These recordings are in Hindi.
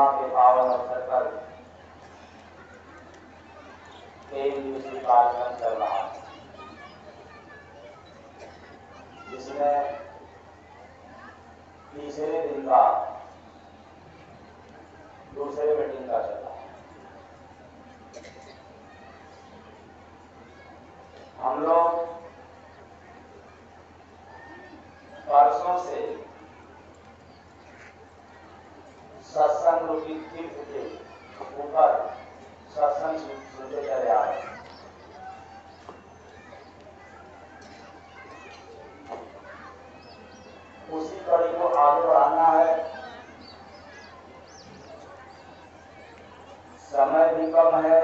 पूर्णिमा के पावन अवसर पर 3 दिवसीय कार्यक्रम चल रहा है, जिसमें तीसरे दिन का दूसरे मीटिंग का चल रहा है। हम लोग परसों से सत्संग रूपी तीर्थ के ऊपर सत्संग सुनते चले आ रहे हैं। उसी कड़ी को आगे बढ़ाना है। समय भी कम है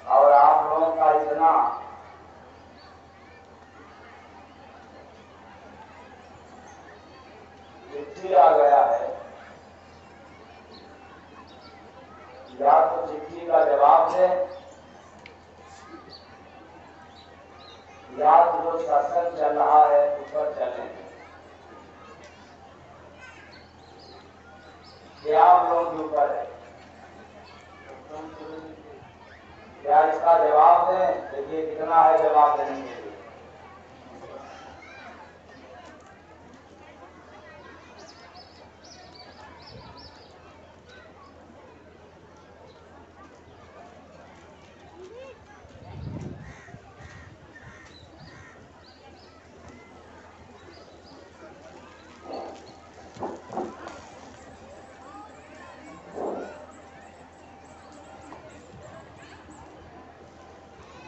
और आप लोगों का इतना चिट्ठी आ गया है, या तो चिट्ठी का जवाब दें या तो जो सत्संग चल रहा है उस पर चलें। क्या आप लोगों के ऊपर है, क्या इसका जवाब दें? देखिए कितना है जवाब देने के लिए।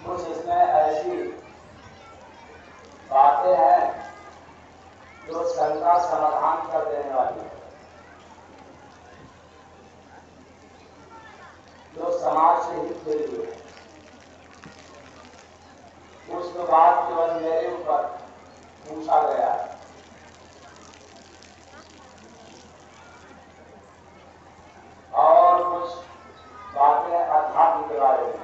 कुछ इसमें ऐसी बातें हैं जो शंका समाधान कर देने वाली है, जो समाज के हित के लिए है। कुछ तो बात केवल मेरे ऊपर पूछा गया है, और कुछ बातें अध्यात्म के बारे में।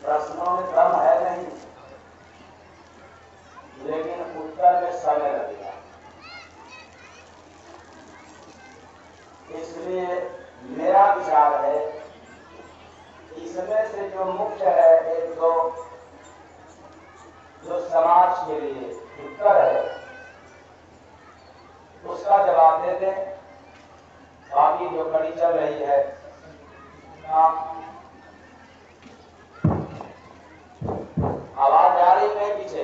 प्रश्नों में दम है नहीं, लेकिन उत्तर में समय लगेगा। इसलिए मेरा विचार है, इसमें से जो मुख्य है, एक दो जो समाज के लिए उत्तर है उसका जवाब दे दें। बाकी जो कड़ी चल रही है आवाज आ रही है पीछे,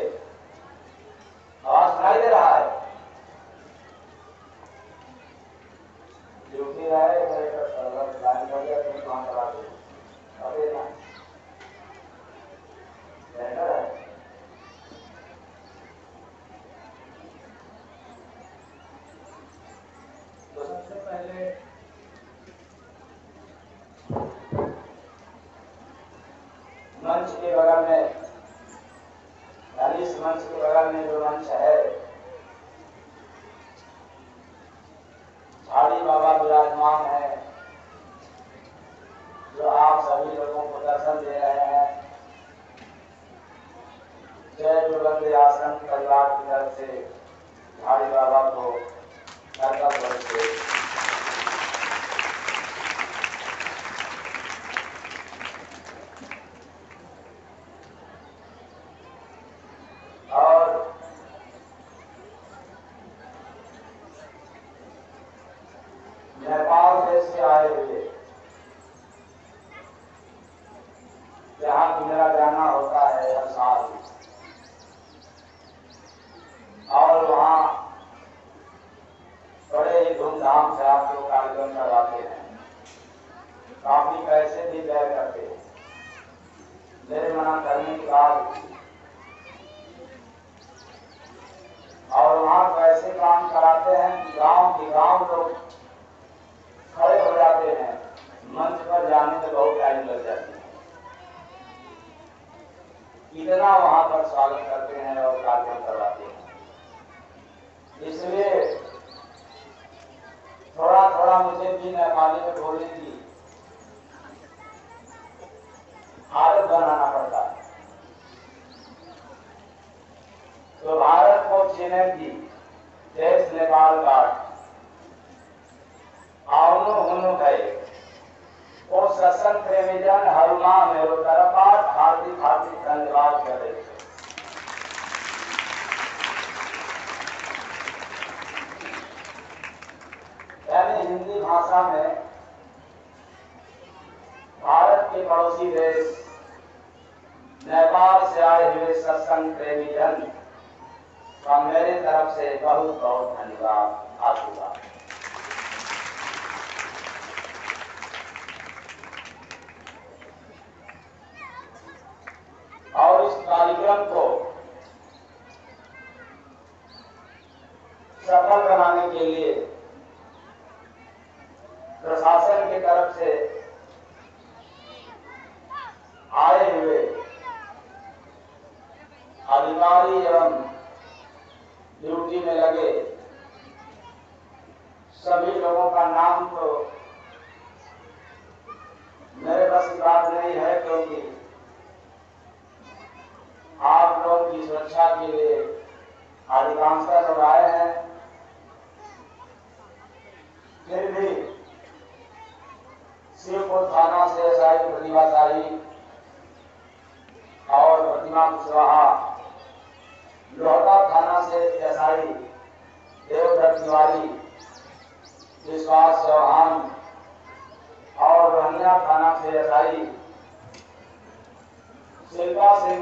आवाज सुनाई दे रहा है? ड्यूटी है लाइन हो गया तो काम करा दो। अरे ना बेहतर है। तो सबसे पहले मंच के बगल में, यानी इस मंच के बगल में जो मंच है, झाड़ी बाबा विराजमान है, जो आप सभी लोगों को दर्शन दे रहे हैं। जय गुरुवंदे आश्रम परिवार की तरफ से झाड़ी बाबा को से और नेपाल देश से आए हुए, जहाँ की मेरा जाना होता है हर साल, और वहाँ बड़े ही धूमधाम से आप लोग कार्यक्रम करवाते हैं, काफी पैसे भी व्यय करते हैं। मेरे मना करने के बाद और वहाँ तो ऐसे काम कराते हैं कि गांव के गांव लोग खड़े हो जाते हैं, मंच पर जाने में बहुत टाइम लग जाती है। इतना वहां पर स्वागत करते हैं और कार्यक्रम करवाते हैं। इसलिए थोड़ा थोड़ा मुझे भी नेपाली में बोलने की आदत बनाना पड़ता है। तो भारत को चीन की देश नेपाल का आवनु हुनु है वो सत्संग प्रेमी जन हरुमा मेरो तरफात हार्दिक हार्दिक धन्यवाद कर रहे थे। यानी हिंदी भाषा में भारत के पड़ोसी देश नेपाल से आए हुए सत्संग प्रेमी जन का मेरी तरफ से बहुत बहुत धन्यवाद आशीर्वाद। और इस कार्यक्रम को सफल बनाने के लिए प्रशासन की तरफ से आए हुए अधिकारी एवं ड्यूटी में लगे सभी लोगों का नाम तो मेरे बस की बात नहीं है, क्योंकि आप लोग की सुरक्षा के लिए अधिकांशतः लोग आए हैं। फिर भी शिवपुर थाना से एसआई प्रतिभा शाही और प्रतिमा कुशवाहा, लोहटा थाना से एसआई देवदत्त तिवारी, विश्वास चौहान और रोहनिया थाना से एसआई शिल्पा सिंह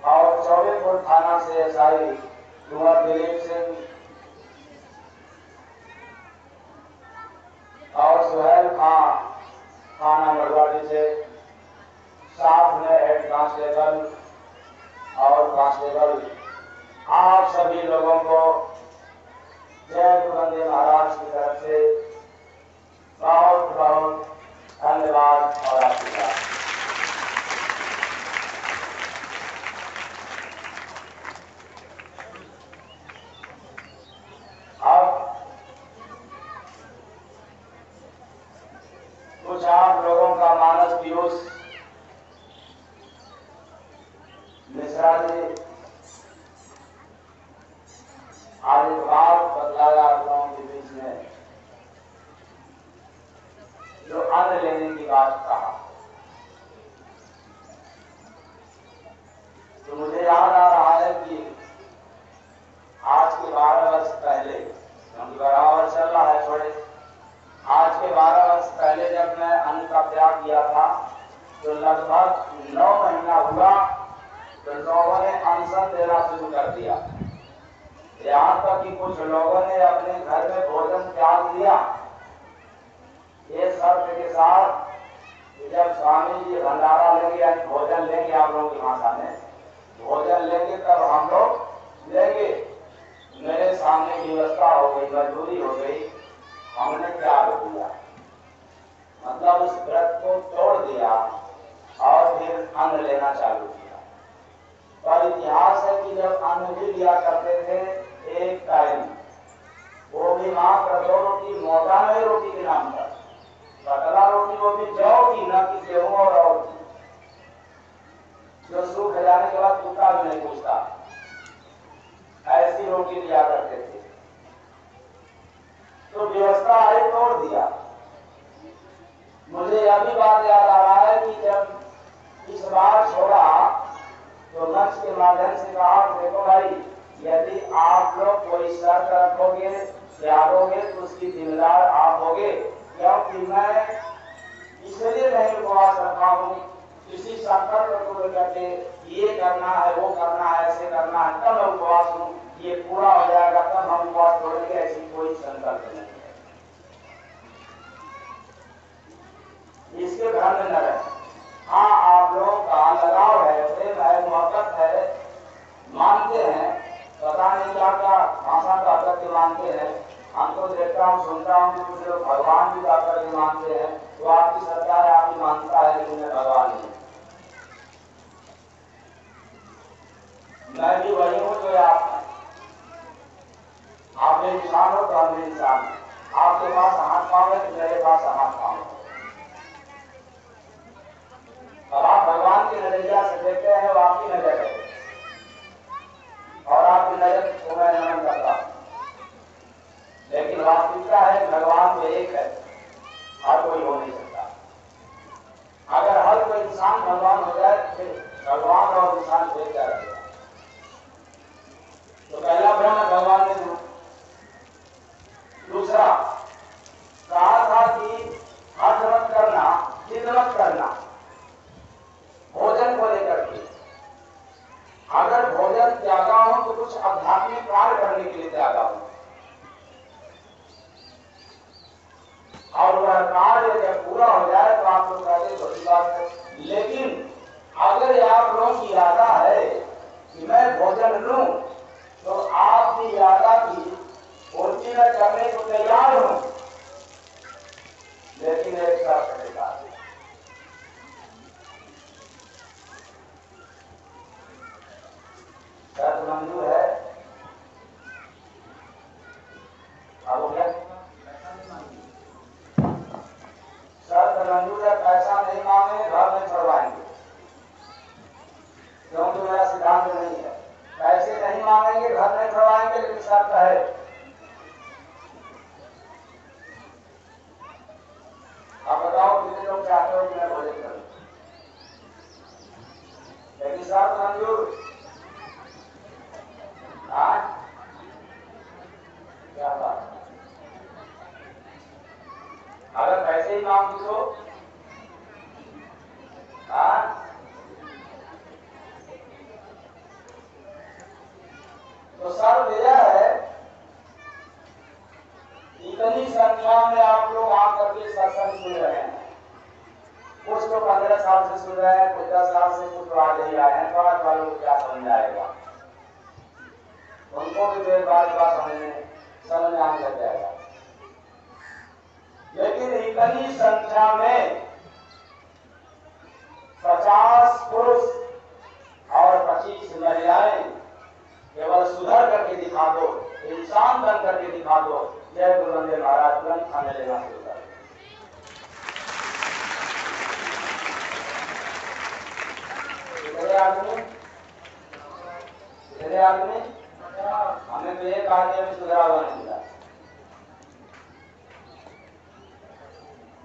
और चौबेपुर थाना से एसआई कुंवर दिलीप सिंह और सुहेल खां थाना मरवाड़ी से, साथ में हेड कांस्टेबल और कांस्टेबल, आप सभी लोगों को जय गुरु वंदे महाराज की तरफ से बहुत बहुत धन्यवाद और आशीर्वाद। अब कुछ आप लोगों का मानस पीयूष मिश्रा जी आज एक बात बतलाया आप लोगों के बीच में, जो अन्न लेने की बात कहा, तो मुझे याद आ रहा है कि आज के 12 वर्ष पहले, क्योंकि 12 वर्ष चल रहा है थोड़े, आज के 12 वर्ष पहले जब मैं अन्न का त्याग किया था तो लगभग 9 महीना हुआ तो लोगों ने अनशन देना शुरू कर दिया। यहाँ तक कि कुछ लोगों ने अपने घर में भोजन त्याग दिया, ये शर्त के साथ कि जब स्वामी जी भंडारा लेंगे यानी भोजन लेंगे, आप लोगों की भाषा में भोजन लेंगे तब हम लोग लेंगे। मेरे सामने व्यवस्था हो गई, मजबूरी हो गई, हमने त्याग दिया, मतलब उस व्रत को तोड़ दिया और फिर अन्न लेना चालू किया। पर इतिहास है कि जब अन्न भी लिया करते थे एक टाइम, वो भी मात्र 2 रोटी, मोटा नहीं रोटी के नाम पर, पतला रोटी, वो भी जौ की, न कि गेहूं और की, जो सूख जाने के बाद कुत्ता भी नहीं पूछता, ऐसी रोटी लिया करते थे। तो व्यवस्था आई, तोड़ दिया। मुझे यह भी बात याद आ रहा है कि जब इस बार छोड़ा तो मंच के माध्यम से कहा, देखो भाई, यदि आप लोग कोई शर्त रखोगे, त्यागोगे तो उसकी जिम्मेदार आप होगे, क्योंकि मैं इसलिए नहीं उपवास रखा हूँ किसी संकल्प को लेकर के, ये करना है, वो करना है, ऐसे करना है, तब मैं उपवास हूँ, ये पूरा हो जाएगा तब हम उपवास तोड़ेंगे, ऐसी कोई संकल्प नहीं है। इसके घर में न रहे। हाँ, आप लोगों का लगाव है, प्रेम है, मोहब्बत है, मानते हैं, पता नहीं क्या क्या भाषा का करके मानते हैं। हमको देखता हूँ, सुनता हूँ कि कुछ लोग भगवान भी का करके मानते हैं, तो आपकी सरकार आपकी मानता है, लेकिन मैं भगवान नहीं। मैं भी वही हूँ जो आप इंसान हो तो हम भी इंसान हैं। आपके पास हाथ पाँव है तो मेरे पास हाथ पाँव है। और आप भगवान की नजरिया से देखते हैं, वो आपकी नजर है, और आपकी नजर तुम्हें कार्य करने के लिए त्यागा हूं, और वह कार्य जब पूरा हो जाए तो आप लोग कहते तो अच्छी बात है। लेकिन अगर आप लोगों की इरादा है कि मैं भोजन लूं, तो आपकी इरादा की पूर्ति में करने को तैयार हूं, लेकिन एक शर्त के साथ। शर्त मंजूर है? अब क्या शर्त मंजूर है? पैसा नहीं मांगे, घर नहीं छोड़वाएंगे, क्योंकि मेरा सिद्धांत नहीं है। पैसे नहीं मांगेंगे, घर नहीं छोड़वाएंगे, लेकिन शर्त है आप बताओ कितने लोग चाहते हो कि मैं भोजन करूं? लेकिन शर्त मंजूर। क्या बात? अगर पैसे ही मांग दो तो शर्त यह है, इतनी संख्या में आप लोग आकर के सत्संग सुन रहे हैं। कुछ तो 15 साल से सुन रहे हैं, कुछ 10 साल से, कुछ आज ही आए हैं, तो आज वालों को क्या समझ आएगा? उनको भी देर बाद बात समझ आने लग जाएगा। लेकिन इतनी संख्या में 50 पुरुष और 25 महिलाएं केवल सुधर करके दिखा दो, इंसान बन करके दिखा दो। जय गुरु वंदे महाराज, तुरंत खाने लेना शुरू कर। कितने आदमी? हमें तो एक आदमी में सुधरा हुआ नहीं मिला।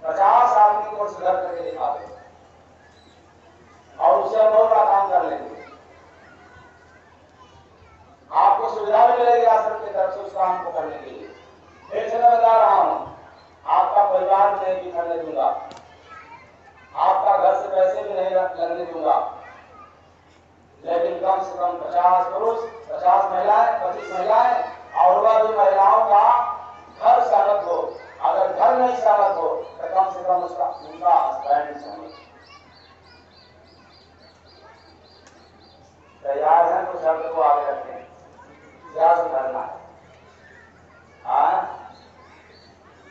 50 आदमी को सुधर करके दिखा दो और उससे हम बहुत बड़ा काम कर लेंगे। आपको सुविधा भी मिलेगी आश्रम की तरफ से उस काम को करने के लिए। फिर से मैं बता रहा हूं, आपका परिवार भी नहीं बिखरने दूंगा, आपका घर से पैसे भी नहीं लगने दूंगा, लेकिन कम से कम 50 पुरुष, 50 महिलाएं, 25 महिलाएं, और वह भी महिलाओं का घर सहमत हो। अगर घर नहीं सहमत हो तो कम से कम उनका हस्बैंड सहमत। तैयार है तो शब्द को आगे रखें। क्या सुधरना है?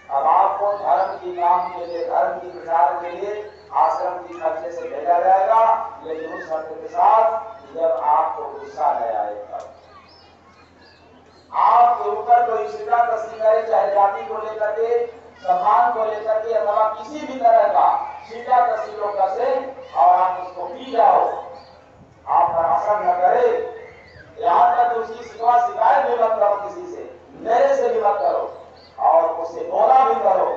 अब आपको धर्म की काम के लिए, धर्म की प्रचार के लिए आश्रम की खर्चे से भेजा जाएगा, लेकिन उस शर्त के साथ जब आपको गुस्सा नहीं आएगा। आपके ऊपर कोई सीधा कसी करे, चाहे जाति को लेकर के, सम्मान को लेकर के, अथवा किसी भी तरह का सीधा कसी लोग कसे और आप उसको पी जाओ, आप पर असर न करे। यहाँ तक उसकी शिकायत भी मत करो किसी से, मेरे से भी मत करो, और उसे बोला भी करो।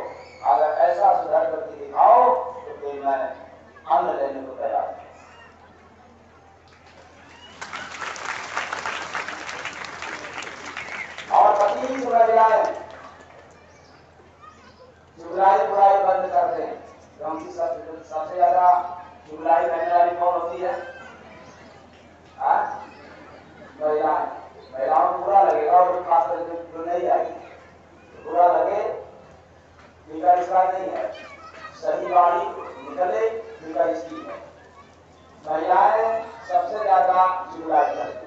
अगर ऐसा सुधर करके दिखाओ तो फिर मैं अन्न लेने को तैयार हूं। और 25 महिलाएं चुगलाई बुराई बंद कर दें, क्योंकि सबसे ज्यादा चुगलाई करने वाली कौन होती है? महिलाएं। महिलाओं को बुरा लगेगा, और खासकर जो नहीं आएगी तो बुरा लगे, इनका इसका नहीं है। सही गाड़ी निकले, इनका इसकी है। महिलाएं सबसे ज्यादा चुगलाई करती,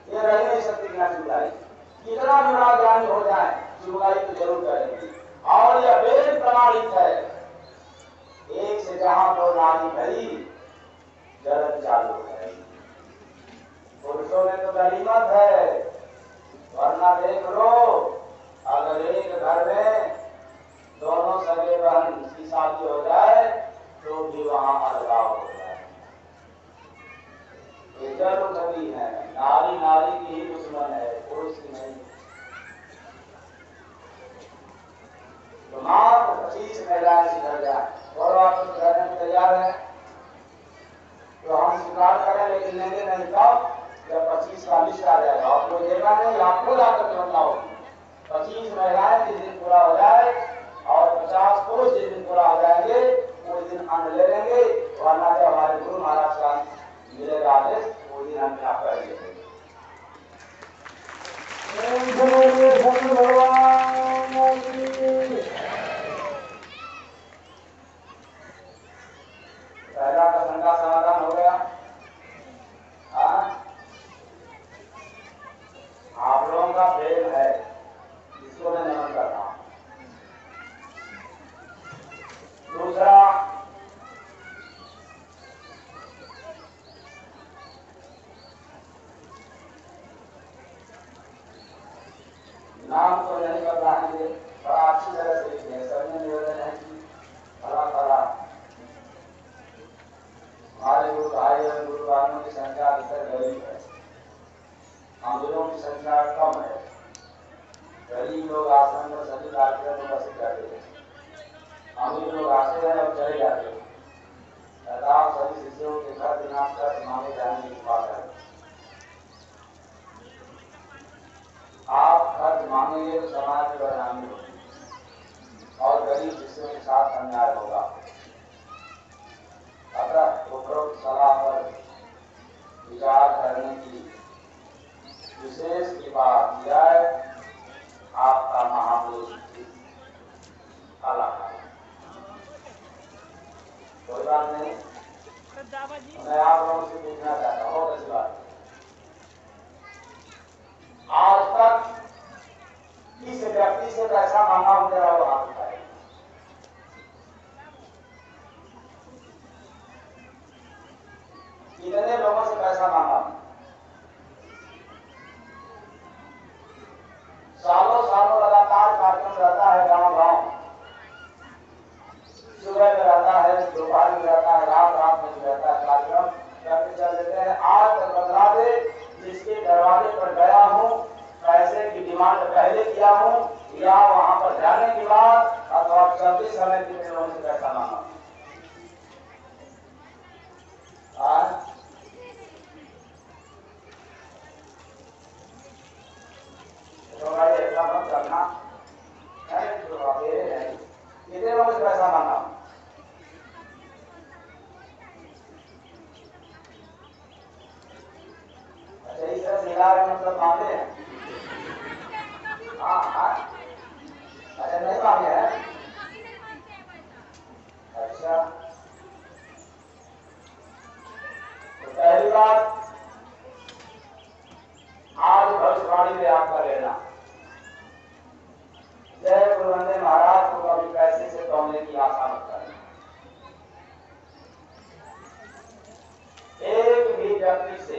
ये रह नहीं सकती बिना चुगलाई। कितना भी बड़ा ज्ञानी हो जाए, चुगलाई तो जरूर करेंगे, और यह वेद प्रमाणित है। एक से जहां दो नारी भरी, जगत चालू है। पुरुषों में तो गनीमत है, वरना देख लो, अगर एक घर में दोनों सगे बहन की शादी हो जाए तो भी वहां अलगाव हो जाए। ये जरूर कभी है, नारी नारी की ही दुश्मन है, पुरुष की नहीं। तो मात्र 25 महिलाएं सुधर जाए, और आप सुधरने में तैयार है तो हम स्वीकार करें, लेकिन लेंगे नहीं। तब जब 25 का लिस्ट आ जाएगा, आप लोग देगा नहीं, आपको जाकर के बताओ। 25 महिलाएं जिस दिन पूरा हो जाए और 50 पुरुष जिस दिन पूरा हो जाएंगे, उस दिन अन्न ले लेंगे, वरना जब हमारे गुरु महाराज का मिलेगा आदेश, उस दिन हम यहाँ कर लेंगे। का प्रेम है, जिसको मैं नमन कर रहा हूं। दूसरा, नाम तो नहीं बताएंगे, बड़ा अच्छी तरह से लिखे हैं। सभी निवेदन है कि भला भला हमारे गुरु भाई एवं गुरुवानों की संख्या अधिकतर गरीब है, अमीरों की संख्या कम है। गरीब लोग आश्रम में सभी कार्यक्रम उपस्थित करते हैं, अमीर लोग आते हैं और चले जाते हैं। आप सभी शिष्यों के घर बिना खर्च मांगे जाने की बात है। आप खर्च मांगेंगे तो समाज की बदनामी होगी और गरीब शिष्यों के साथ अन्याय होगा। अतः उपरोक्त सलाह पर विचार करने की विशेष कृपा की जाए। आपका महापुरुष अल्लाह। कोई बात नहीं, मैं आप लोगों से पूछना चाहता हूँ, बहुत अच्छी बात है। आज तक किस व्यक्ति से पैसा मांगा हो, मेरा वो हाथ उठाए। कितने लोगों से पैसा मांगा? सालों सालों लगातार कार्यक्रम रहता है, गांव गांव, सुबह में रहता है, दोपहर में रहता है, रात में रहता है, कार्यक्रम करके चल देते हैं। आज तक बदला दे, जिसके दरवाजे पर गया हूं, पैसे की डिमांड पहले किया हूं या वहां पर जाने के बाद अथवा चलते समय कितने लोगों से पैसा मांगा। तो भाई ऐसा मत करना, कितने लोगों से पैसा मांगा? अच्छा, इस तरह से मतलब मांगे हैं? हाँ, अच्छा नहीं मांगे हैं। अच्छा, तो पहली बात, आज भविष्यवाणी में आपका लेना, जय गुरु वंदे महाराज को कभी पैसे से तोड़ने की आशा मत करना। एक भी व्यक्ति से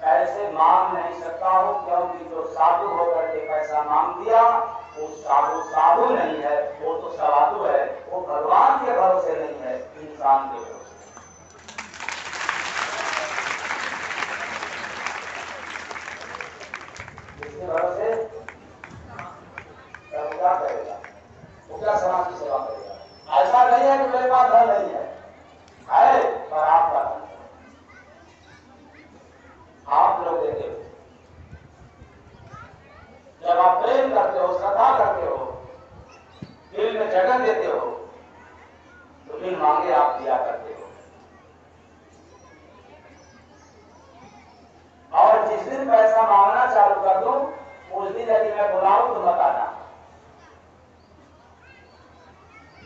पैसे मांग नहीं सकता हूं, क्योंकि जो साधु होकर के पैसा मांग दिया वो साधु नहीं है, वो तो साधु है। वो भगवान के भरोसे नहीं है, इंसान के भरोसे। किसके भरोसे? वो क्या करेगा? वो क्या समाज की सेवा करेगा? ऐसा नहीं है कि मेरे पास धन नहीं है, पर आपका धन आप लोग देते हो। जब आप प्रेम करते हो, श्रद्धा करते हो, दिल में जगह देते हो, तो फिर मांगे आप दिया करते हो। और जिस दिन पैसा मांगना चालू कर दूं, उस दिन यदि मैं बुलाऊं तो मत आना।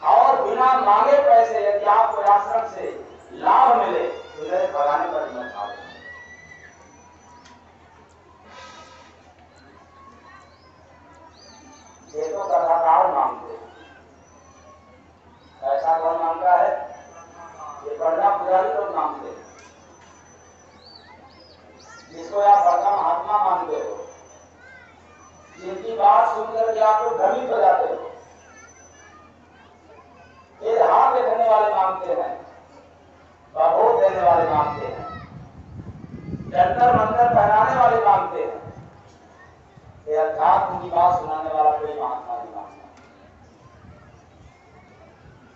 और बिना मांगे पैसे यदि आपको आश्रम से लाभ मिले तो मेरे भगाने पर मत आओ। ये तो कथाकार मांगते हैं, पैसा कौन मांगता है? ये बड़ा पुजारी लोग मांगते हैं, जिसको आप बड़का महात्मा मानते हो, जिनकी बात सुनकर के आप लोग भ्रमित हो जाते हो। ये हाथ देखने वाले मांगते हैं, बबूत देने वाले मांगते हैं, जंतर मंतर पहनाने वाले मांगते हैं। ये अध्यात्म की बात सुनाने वाला कोई महात्मा नहीं मांगता।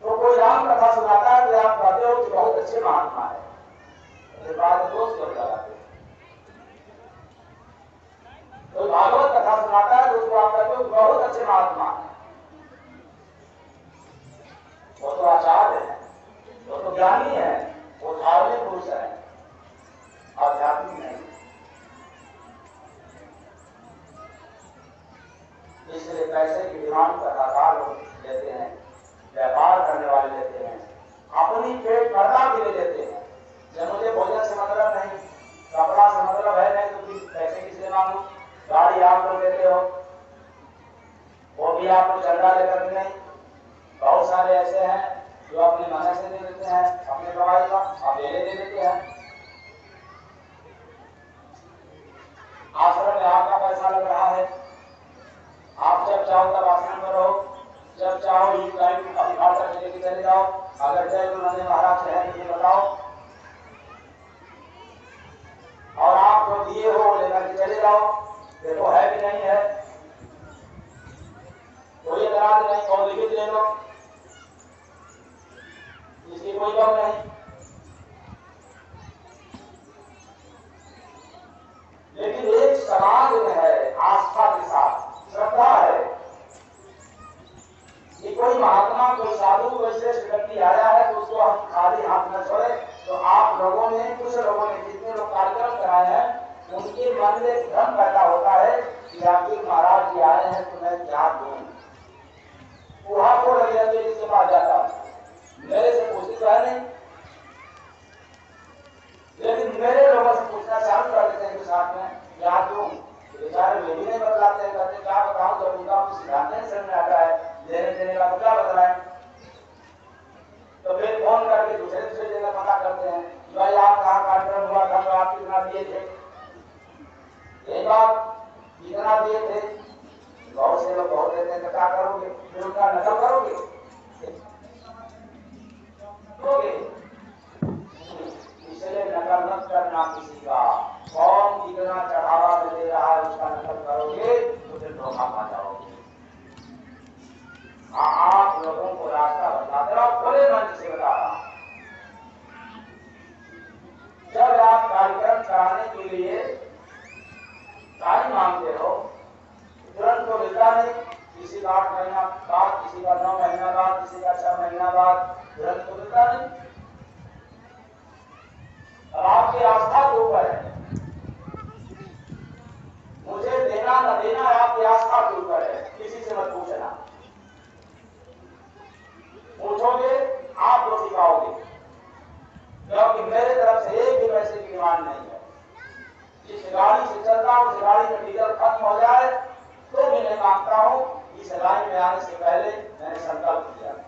तो कोई राम कथा सुनाता है तो आप कहते हो कि बहुत अच्छे महात्मा है, उसके बाद दोष कर लगाते। कोई भागवत कथा सुनाता है तो उसको आप कहते हो बहुत अच्छे महात्मा है, वो तो आचार्य है, वो तो ज्ञानी है, वो धार्मिक पुरुष है, आध्यात्मिक नहीं। इसलिए पैसे की डिमांड कथाकार लोग लेते हैं, व्यापार करने वाले लेते हैं, अपनी पेट भरना के लिए लेते हैं। जब मुझे भोजन से मतलब नहीं, कपड़ा से मतलब है नहीं, तो फिर पैसे किसलिए हो, वो भी आपको चंदा लेकर के नहीं। बहुत सारे ऐसे हैं जो अपने मन से दे देते हैं, अपने कमाई का अकेले दे देते हैं। आश्रम में आपका पैसा लग रहा है, आप जब चाहो तब आश्रम में रहो, जब चाहो ये टाइम उठा कर लेके चले जाओ। अगर जय गुरु नंद महाराज शहर मुझे बताओ, और आप जो दिए हो लेकर के चले जाओ। देखो है कि नहीं है, कोई एतराज नहीं, और लिखित ले लो, इसकी कोई कम नहीं। लेकिन एक समाज में है, आस्था के साथ श्रद्धा है कि कोई महात्मा, कोई साधु, कोई श्रेष्ठ व्यक्ति आया है तो उसको हम खाली हाथ न छोड़े। तो आप लोगों ने, कुछ लोगों ने, जितने लोग कार्यक्रम कराए हैं, उनके मन में भ्रम पैदा होता है कि आखिर महाराज जी आए हैं तो मैं क्या दूं। वहां को लगे रहते जिसके पास जाता हूं, मेरे से पूछती तो है नहीं, लेकिन मेरे लोगों से पूछना चालू कर देते हैं कि साथ में क्या दूं। बेचारे वे भी नहीं बतलाते हैं, कहते क्या बताऊं, जब उनका कुछ सिद्धांत नहीं समझ में आता है, लेने देने का क्या बतलाएं। तो फिर फोन करके दूसरे दूसरे जगह पता करते हैं, भाई आप कहाँ कार्यक्रम हुआ था तो आप कितना दिए थे, यही बात कितना दिए थे। बहुत से लोग बहुत देते हैं, तो क्या करोगे, फिर उनका नकल करोगे, इसलिए नकल मत करना किसी का। कौन कितना चढ़ावा दे रहा है उसका नकल करोगे तो फिर धोखा पा जाओगे। आप लोगों को रास्ता बताते रहो, खुले मन से बता रहा हूं। जब आप कार्यक्रम कराने के लिए टाइम मांगते हो, तुरंत तो मिलता नहीं, किसी का 8 महीना बाद, किसी का 9 महीना बाद, किसी का 6 महीना बाद, तुरंत तो मिलता नहीं। अब आपकी आस्था के ऊपर है, मुझे देना न देना आपकी आस्था के ऊपर है, किसी से मत पूछना। पूछोगे आप तो सिखाओगे, क्योंकि मेरे तरफ से एक भी पैसे की डिमांड नहीं है। जिस गाड़ी से चलता हूं उस गाड़ी में डीजल खत्म हो जाए तो भी नहीं मांगता हूं। इस लाइन में आने से पहले मैंने संकल्प किया था।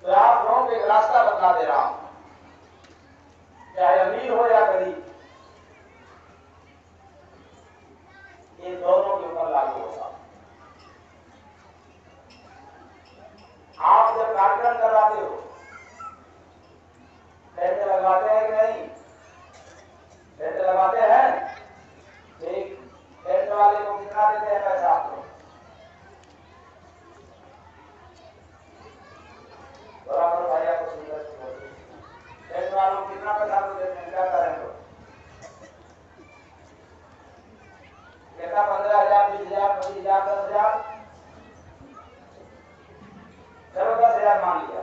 तो आप लोगों को एक रास्ता बता दे रहा हूं, चाहे अमीर हो या गरीब, ये दोनों के ऊपर लागू होगा। आप जब कार्यक्रम करवाते हो, पैसे लगवाते हैं कि नहीं, पैसे लगाते हैं, ठीक, टेंट वाले को कितना देते हैं पैसा आप लोग, बराबर भैया को सुंदर टेंट वालों को कितना पैसा तो देते हैं, क्या करें लोग, कितना 15,000, 20,000, 25,000, 10,000, चलो 10,000 मान लिया,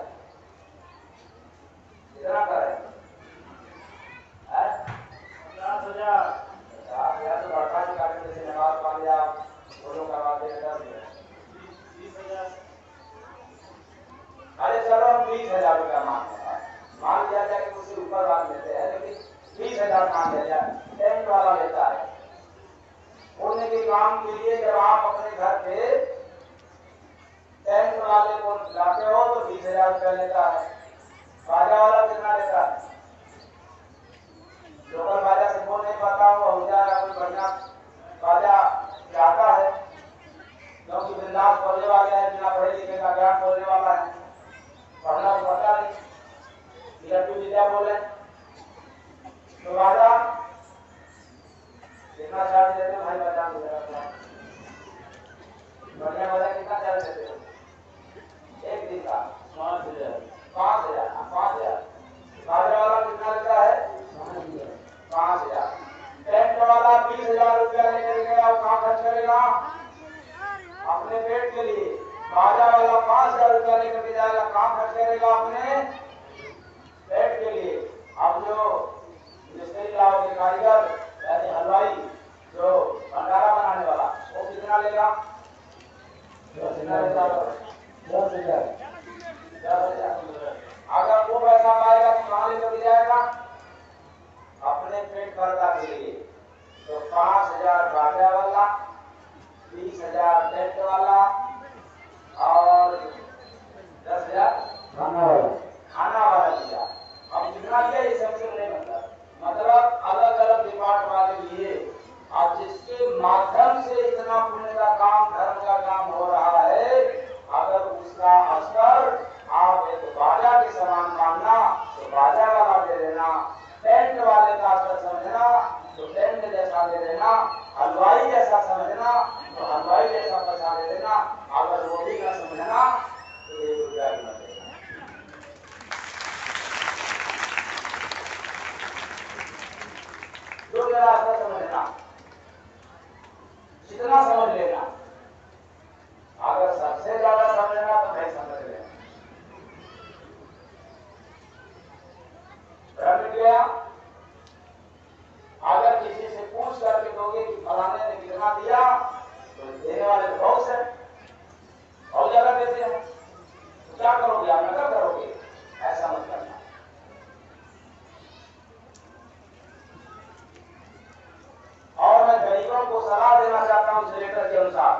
कितना करें, 50,000, 50,000 तो बढ़ता ही काटने से नमाज पा लिया, दोनों करवाते हैं 10,000, अरे चलो हम 20,000 रुपया मान लिया जाए कि उससे ऊपर मान लेते हैं, लेकिन 20,000 मान लिया जाए, टेंट वाला लेता है। पुण्य के काम के लिए जब आप अपने घर पे टेंट वाले को लाते हो तो 20,000 रुपया लेता है। बाजा वाला कितना लेता है, लोकल बाजा से बोल नहीं पाता हुआ हो जाएगा, कोई बढ़िया बाजा चाहता है, क्योंकि बिंदास बोलने वाले हैं, बिना पढ़े लिखे का ज्ञान बोलने वाला है, पढ़ना तो पता नहीं, लट्टू विद्या बोले तो बाजा कितना चार्ज देते हो भाई, बता दो बढ़िया बाजा कितना चार्ज देते हो, एक दिन का 5,000, 5,000, बाजा वाला कितना लेता है 5,000, टेंट वाला 20,000 रुपया लेकर गया, वो कहाँ खर्च करेगा, अपने पेट के लिए। बाजा वाला 5,000 रुपया लेकर के जाएगा, कहाँ खर्च करेगा, अपने पेट के लिए। अब जो मिस्त्री लाओगे, कारीगर यानी हलवाई, जो भंडारा बनाने वाला, वो कितना लेगा, 10,000। अगर वो पैसा पाएगा तो कहाँ लेकर के जाएगा, पर्दा के लिए तो 5,000 बाजा वाला, 20,000 टेंट वाला और 10,000 खाना वाला लिया। अब जितना लिया ये सबसे नहीं मतलब अलग अलग डिपार्ट वाले लिए। अब जिसके माध्यम से इतना पुण्य का काम, धर्म का काम हो रहा है, अगर उसका अस्तर आप एक बाजा के समान मानना तो बाजा वाला दे देना, टेंट वाले का अस्तर समझना तो टेंट जैसा दे देना, हलवाई जैसा समझना तो हलवाई जैसा पैसा दे देना, अगर वो भी न समझना तो 1 रुपया भी न देना। जो मेरा अस्तर समझना, जितना समझ लेना, अगर सबसे ज्यादा समझना तो नहीं समझ लेना। रख गया, अगर किसी से पूछ करके दोगे कि फलाने ने कितना दिया तो देने वाले बहुत है, बहुत ज्यादा देते हैं, तो क्या करोगे आप? नकल करोगे? ऐसा मत करना। और मैं गरीबों को सलाह देना चाहता हूं इस लेटर के अनुसार,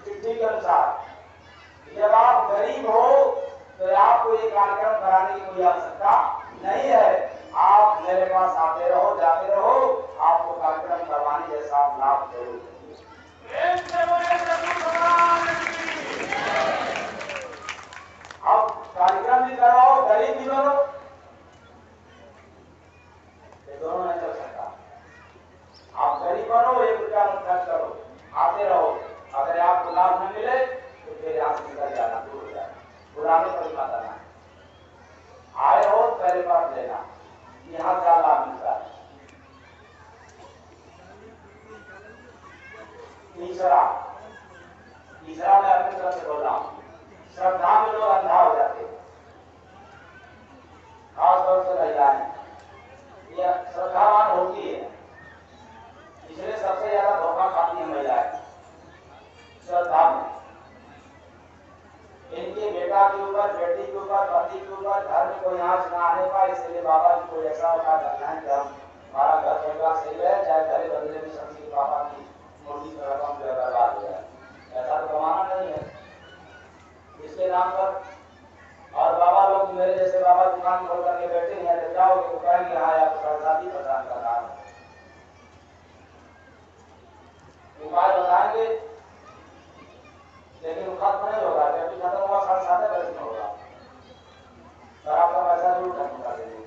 चिट्ठी के अनुसार, जब आप गरीब हो तो आपको ये कार्यक्रम कराने की कोई आवश्यकता नहीं है। आप मेरे पास आते रहो, जाते रहो, आपको कार्यक्रम करवाने जैसा आप लाभ जरूर देंगे। अब कार्यक्रम भी कराओ, गरीब भी बनो, ये दोनों नहीं चल सकता। आप गरीब बनो, 1 रुपया खर्च करो, आते रहो, अगर आपको लाभ न मिले तो फिर यहां से निकल जाना, दूर हो जाना, बुलाने पर ही मत आना। आए हो पहले बात लेना, यहां क्या लाभ मिलता है। तीसरा मैं अपनी तरफ से बोल रहा हूं, श्रद्धा में लोग अंधा हो जाते हैं, खासतौर से महिलाएं, यह श्रद्धावान होती है, इसलिए सबसे ज्यादा धोखा खाती है महिलाएं श्रद्धा में। इनके बेटा के ऊपर, बेटी के ऊपर, पति के ऊपर घर में कोई आंच ना आने पाए, इसलिए बाबा जी को ऐसा उठा करना है कि हमारा घर परिवार सही है, चाहे घरे बदले में शक्ति के पापा की मूर्ति पर रकम जो है बर्बाद हो जाए। ऐसा तो कमाना नहीं है इसके नाम पर। और बाबा लोग मेरे जैसे बाबा दुकान खोल करके बैठे हैं, जब जाओगे तो कहेंगे हाँ यार सरदादी प्रदान कर रहा है, उपाय बताएंगे लेकिन वो खत्म नहीं होगा, जब खत्म हुआ 7.5 वर्ष में होगा, और आपका पैसा जरूर खत्म कर देंगे।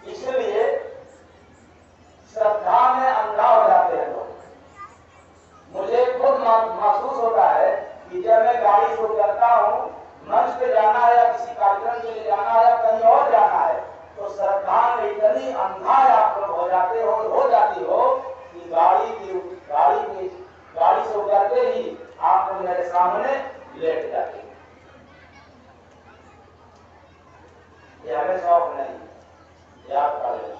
इसलिए श्रद्धा में अंधा हो जाते हैं लोग। मुझे खुद महसूस होता है कि जब मैं गाड़ी शुरू करता हूं, मंच पे जाना है या किसी कार्यक्रम के लिए जाना है या कहीं और जाना है, तो श्रद्धा में इतनी अंधा आप लोग हो जाते हो कि गाड़ी से उतरते ही आप लोग मेरे सामने लेट जाते हैं। ये हमें शौक नहीं, याद कर लेना,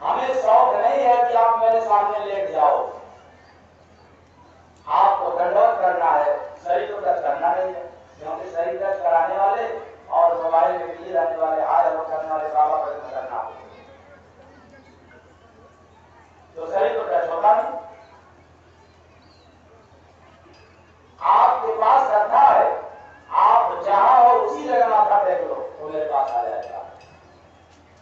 हमें शौक नहीं है कि आप मेरे सामने लेट जाओ। आपको दंडवत करना है, शरीर को टच करना नहीं है, क्योंकि शरीर टच कराने वाले और मोबाइल में बिजी रहने वाले, हाय हेलो करने वाले बाबा को करना हो तो शरीर को टच होता नहीं। आपके पास श्रद्धा है, आप जहां हो उसी जगह माथा टेक लो तो मेरे पास आ जाएगा।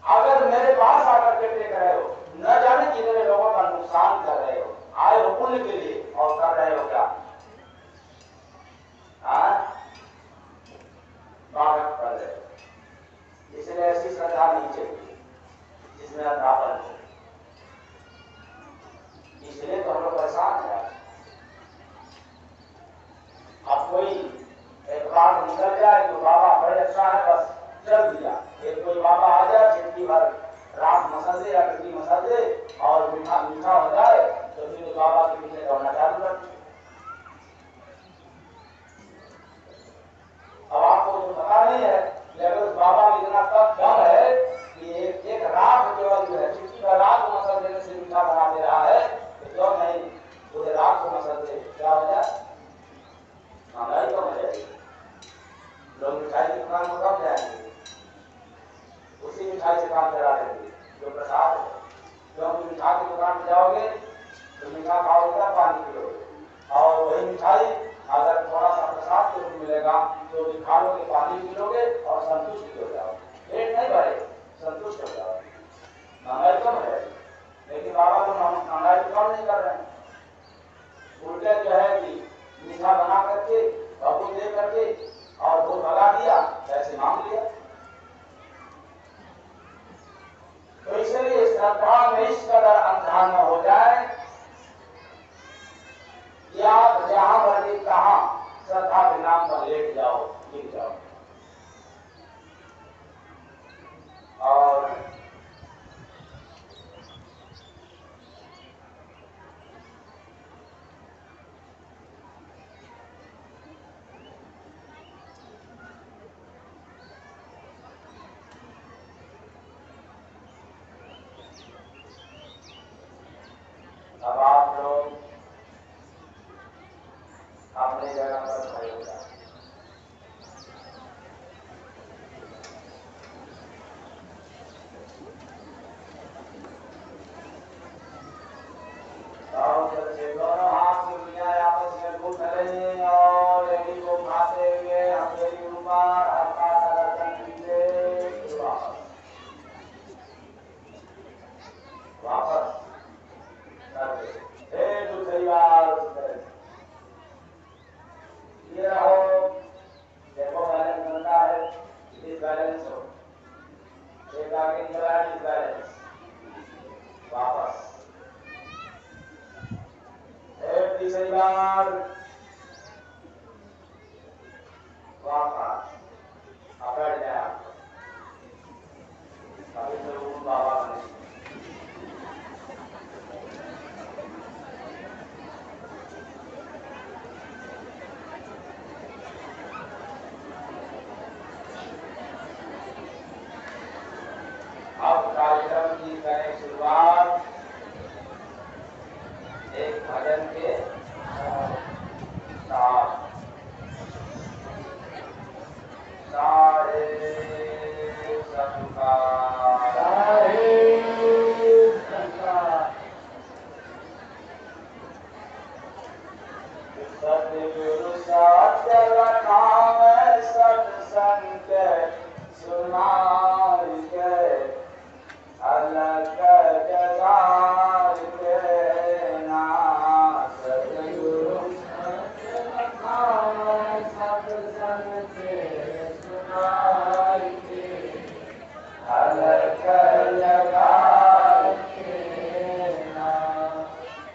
अगर मेरे पास आकर के टेक रहे हो, न जाने कितने लोगों का नुकसान कर रहे हो, आए हो पुण्य के लिए और कर रहे हो क्या? बाधक कर रहे हो। इसलिए ऐसी श्रद्धा नहीं चाहिए जिसमें अंधापन हो। इसलिए तो हम लोग परेशान है। अब कोई एक बात निकल जाए तो बाबा बड़े अच्छा है, बस चल दिया। एक कोई बाबा आ जाए, जिंदगी भर रात मसल दे या टिड्डी मसल दे और मीठा मीठा हो जाए तो फिर उस बाबा के पीछे दौड़ना चालू कर दिया। अब आपको जो पता नहीं है, लेकिन उस बाबा में इतना तब दम है कि एक रात केवल जो है, चिट्ठी का रात को मसल देने से मीठा बना दे रहा है, तो क्यों नहीं पूरे रात को मसल दे? क्या हो जाए? महंगाई कम हो जाएगी, लोग मिठाई की दुकान को कम जाएंगे। काम चला देंगे जो प्रसाद है। क्योंकि मीठा की दुकान पे जाओगे तो मीठा खाओगे ना पानी पिलोगे, और वही मिठाई अगर थोड़ा सा प्रसाद के रूप में मिलेगा तो भी खा लोगे, पानी पी लोगे और संतुष्ट भी हो जाओगे, पेट नहीं भरे संतुष्ट हो जाओगे। महंगाई कम है लेकिन बाबा तो महंगाई कम नहीं कर रहे हैं, उल्टे जो है कि मीठा बना करके बाबू दे करके और वो भगा दिया, पैसे मांग लिया। तो इसलिए श्रद्धा में इस कदर अंधा न हो जाए कि आप जहां मर्जी कहां श्रद्धा के नाम पर लेट जाओ, गिर जाओ। और अब आप लोग अपनी जगह पर खड़े हो जाए। दोनों हाथ की दुनिया आपस में घूम चले और यही को खाते हुए हथेली ऊपर हल्का सा गर्दन नीचे, वापस दूसरी बार ये रहो, देखो बैलेंस बनता है, इस बैलेंस हो, एक आगे निकला इस बैलेंस, वापस तीसरी बार वापस, अब बैठ जाए आप, अभी जरूर बाबा बने। अब कार्यक्रम की करें शुरुआत एक भजन के साथ। सारे सतगुरु सत्यवनाम सत्संग सुनार के अलग जगार के नाम, सतगुरु सत्यवनाम सत्संग सुनार के अलग जगार के नाम।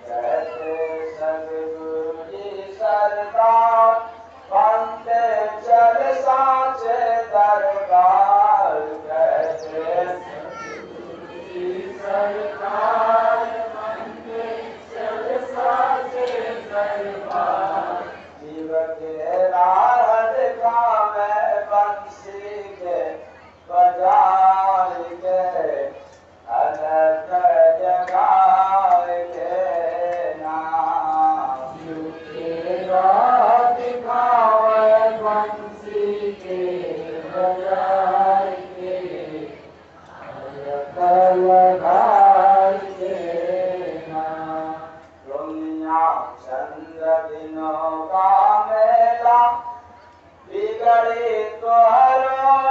कहते सतगुरु जी सरदार बंदे चल साचे दरबार, कहते सतगुरु जी सरदार बंदे चल साचे दरबार। जीव के राह दिखावे बंसी के बाजार के अलग जगार के नाम। जीव के राह दिखावे बंसी के बाजार के अलग जगार के नाम। दुनिया चंद दिनों का मेला बिगड़ी तो हर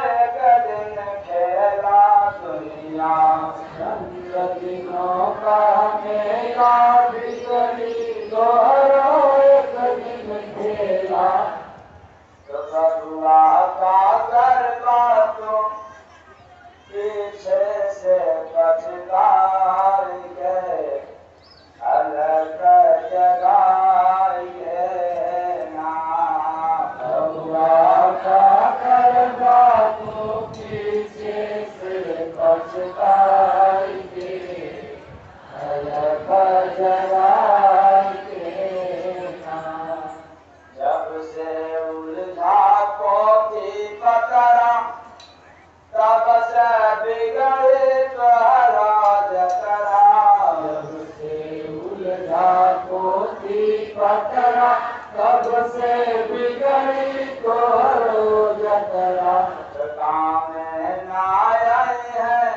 एक दिन खेला। दुनिया चंद दिनों का मेला बिगड़ी तो हर एक दिन खेला। तो बदुआ का करवा तुम पीछे से पछतार गए अलग जगार के नाम। बदुआ का करवा तुम पीछे से पछतार गए अलग जगार के नाम। जब से उलझा पोथी पकड़ा तब से बिगड़े तुम्हारा जतरा। जब से उलझा पोथी पकड़ा तब से बिगड़ी तोहरो जतरा। काम न आए हैं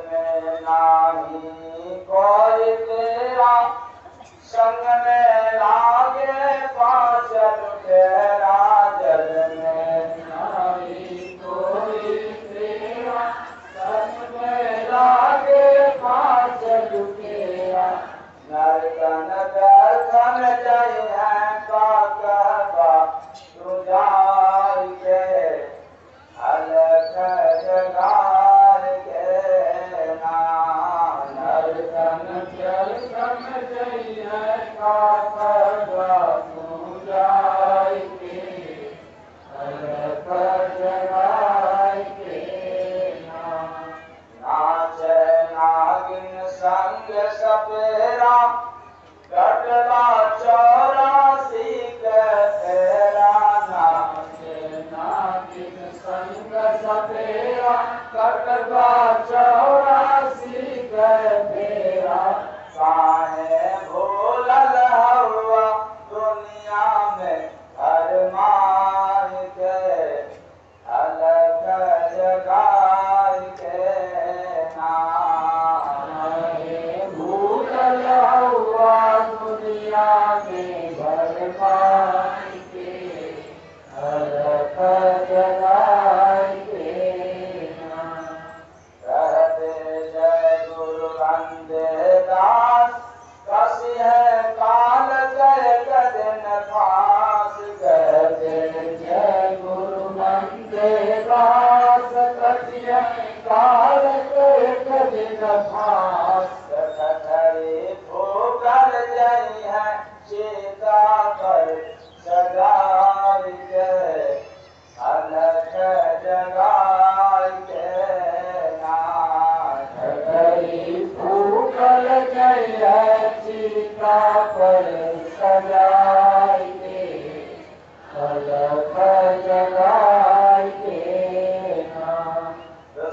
में नाही कोई तेरा, संग में लागे पांचल तेरा, जल में नाही कोई तेरा, संग में लागे पांचल तेरा, नर्तन दर्शन जय है का कहबा तू जाय के, अलग जगार के नाम, नर्तन दर्शन जय है का कहबा तू जाय के, अलग जगार के नाम, नाचे नागिन संग सपेरा, कटला 84 के फेरा, नाचे नागिन संग सपेरा, कटला 84 के फेरा, काहे भूलल हवा दुनिया में हर मार के, अलग जगार के नाम, भूलल हवा दुनिया में भर मार के, अलग जगार के नाम, कहते जय गुरु वंदे दास, कसी है काल जय दिन फास, कहते जय गुरु वंदे दास, कसी है काल जय दिन फास, कठरी भूगल जय है सीता पर सगार के, अलग जगार के नाम, कठरी भूगल जय है सीता पर सगार के, अलग जगार के नाम,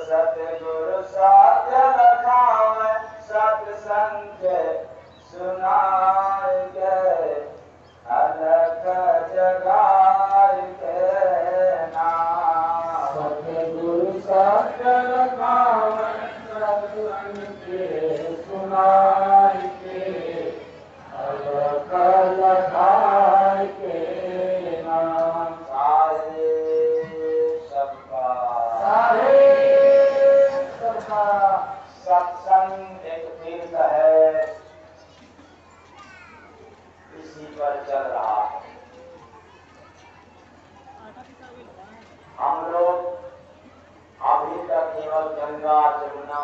सतगुरु साथ लखावे सत्संग सुनाय के, अलग जगार के नाम, सतगुरु साथ लखावे सत्संग सुनाय के, अलग जगार के नाम, सारे सबका सत्संग एक तीर्थ है, इसी पर चल रहा है। हम लोग अभी तक केवल गंगा जमुना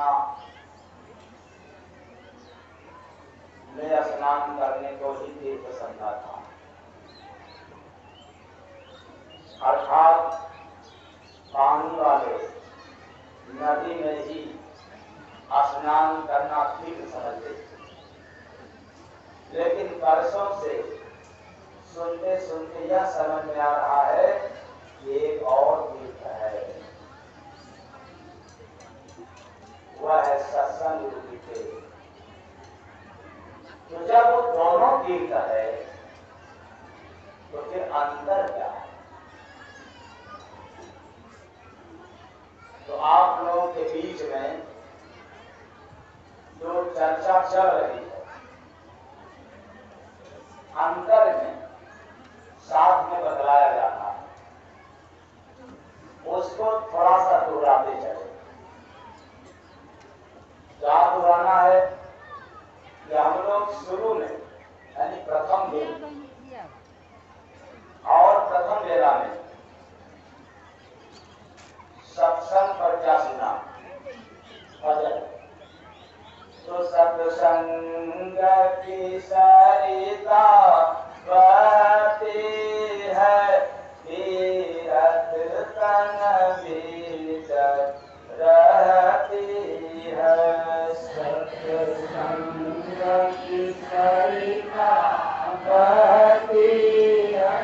में स्नान करने को ही तीर्थ समझा था, अर्थात पानी वाले नदी में ही स्नान करना तीर्थ समझते थे। लेकिन वर्षों से सुनते सुनते यह समझ में आ रहा है कि एक और तीर्थ है, वह है सत्संग रूपी तीर्थ। तो जब वो दोनों तीर्थ है तो फिर अंतर क्या है? तो आप लोगों के बीच में जो चर्चा चल रही है, अंतर में साथ में बदलाया जाता है, उसको थोड़ा सा दोहराते चले। क्या दोहराना है कि हम लोग शुरू में यानी प्रथम दिन और प्रथम वेला में सत्संग पर क्या सुना? भजन। तो सत्संग की सरिता बहती है, तीरथ तन भीतर रहती है। सत्संग की सरिता बहती है,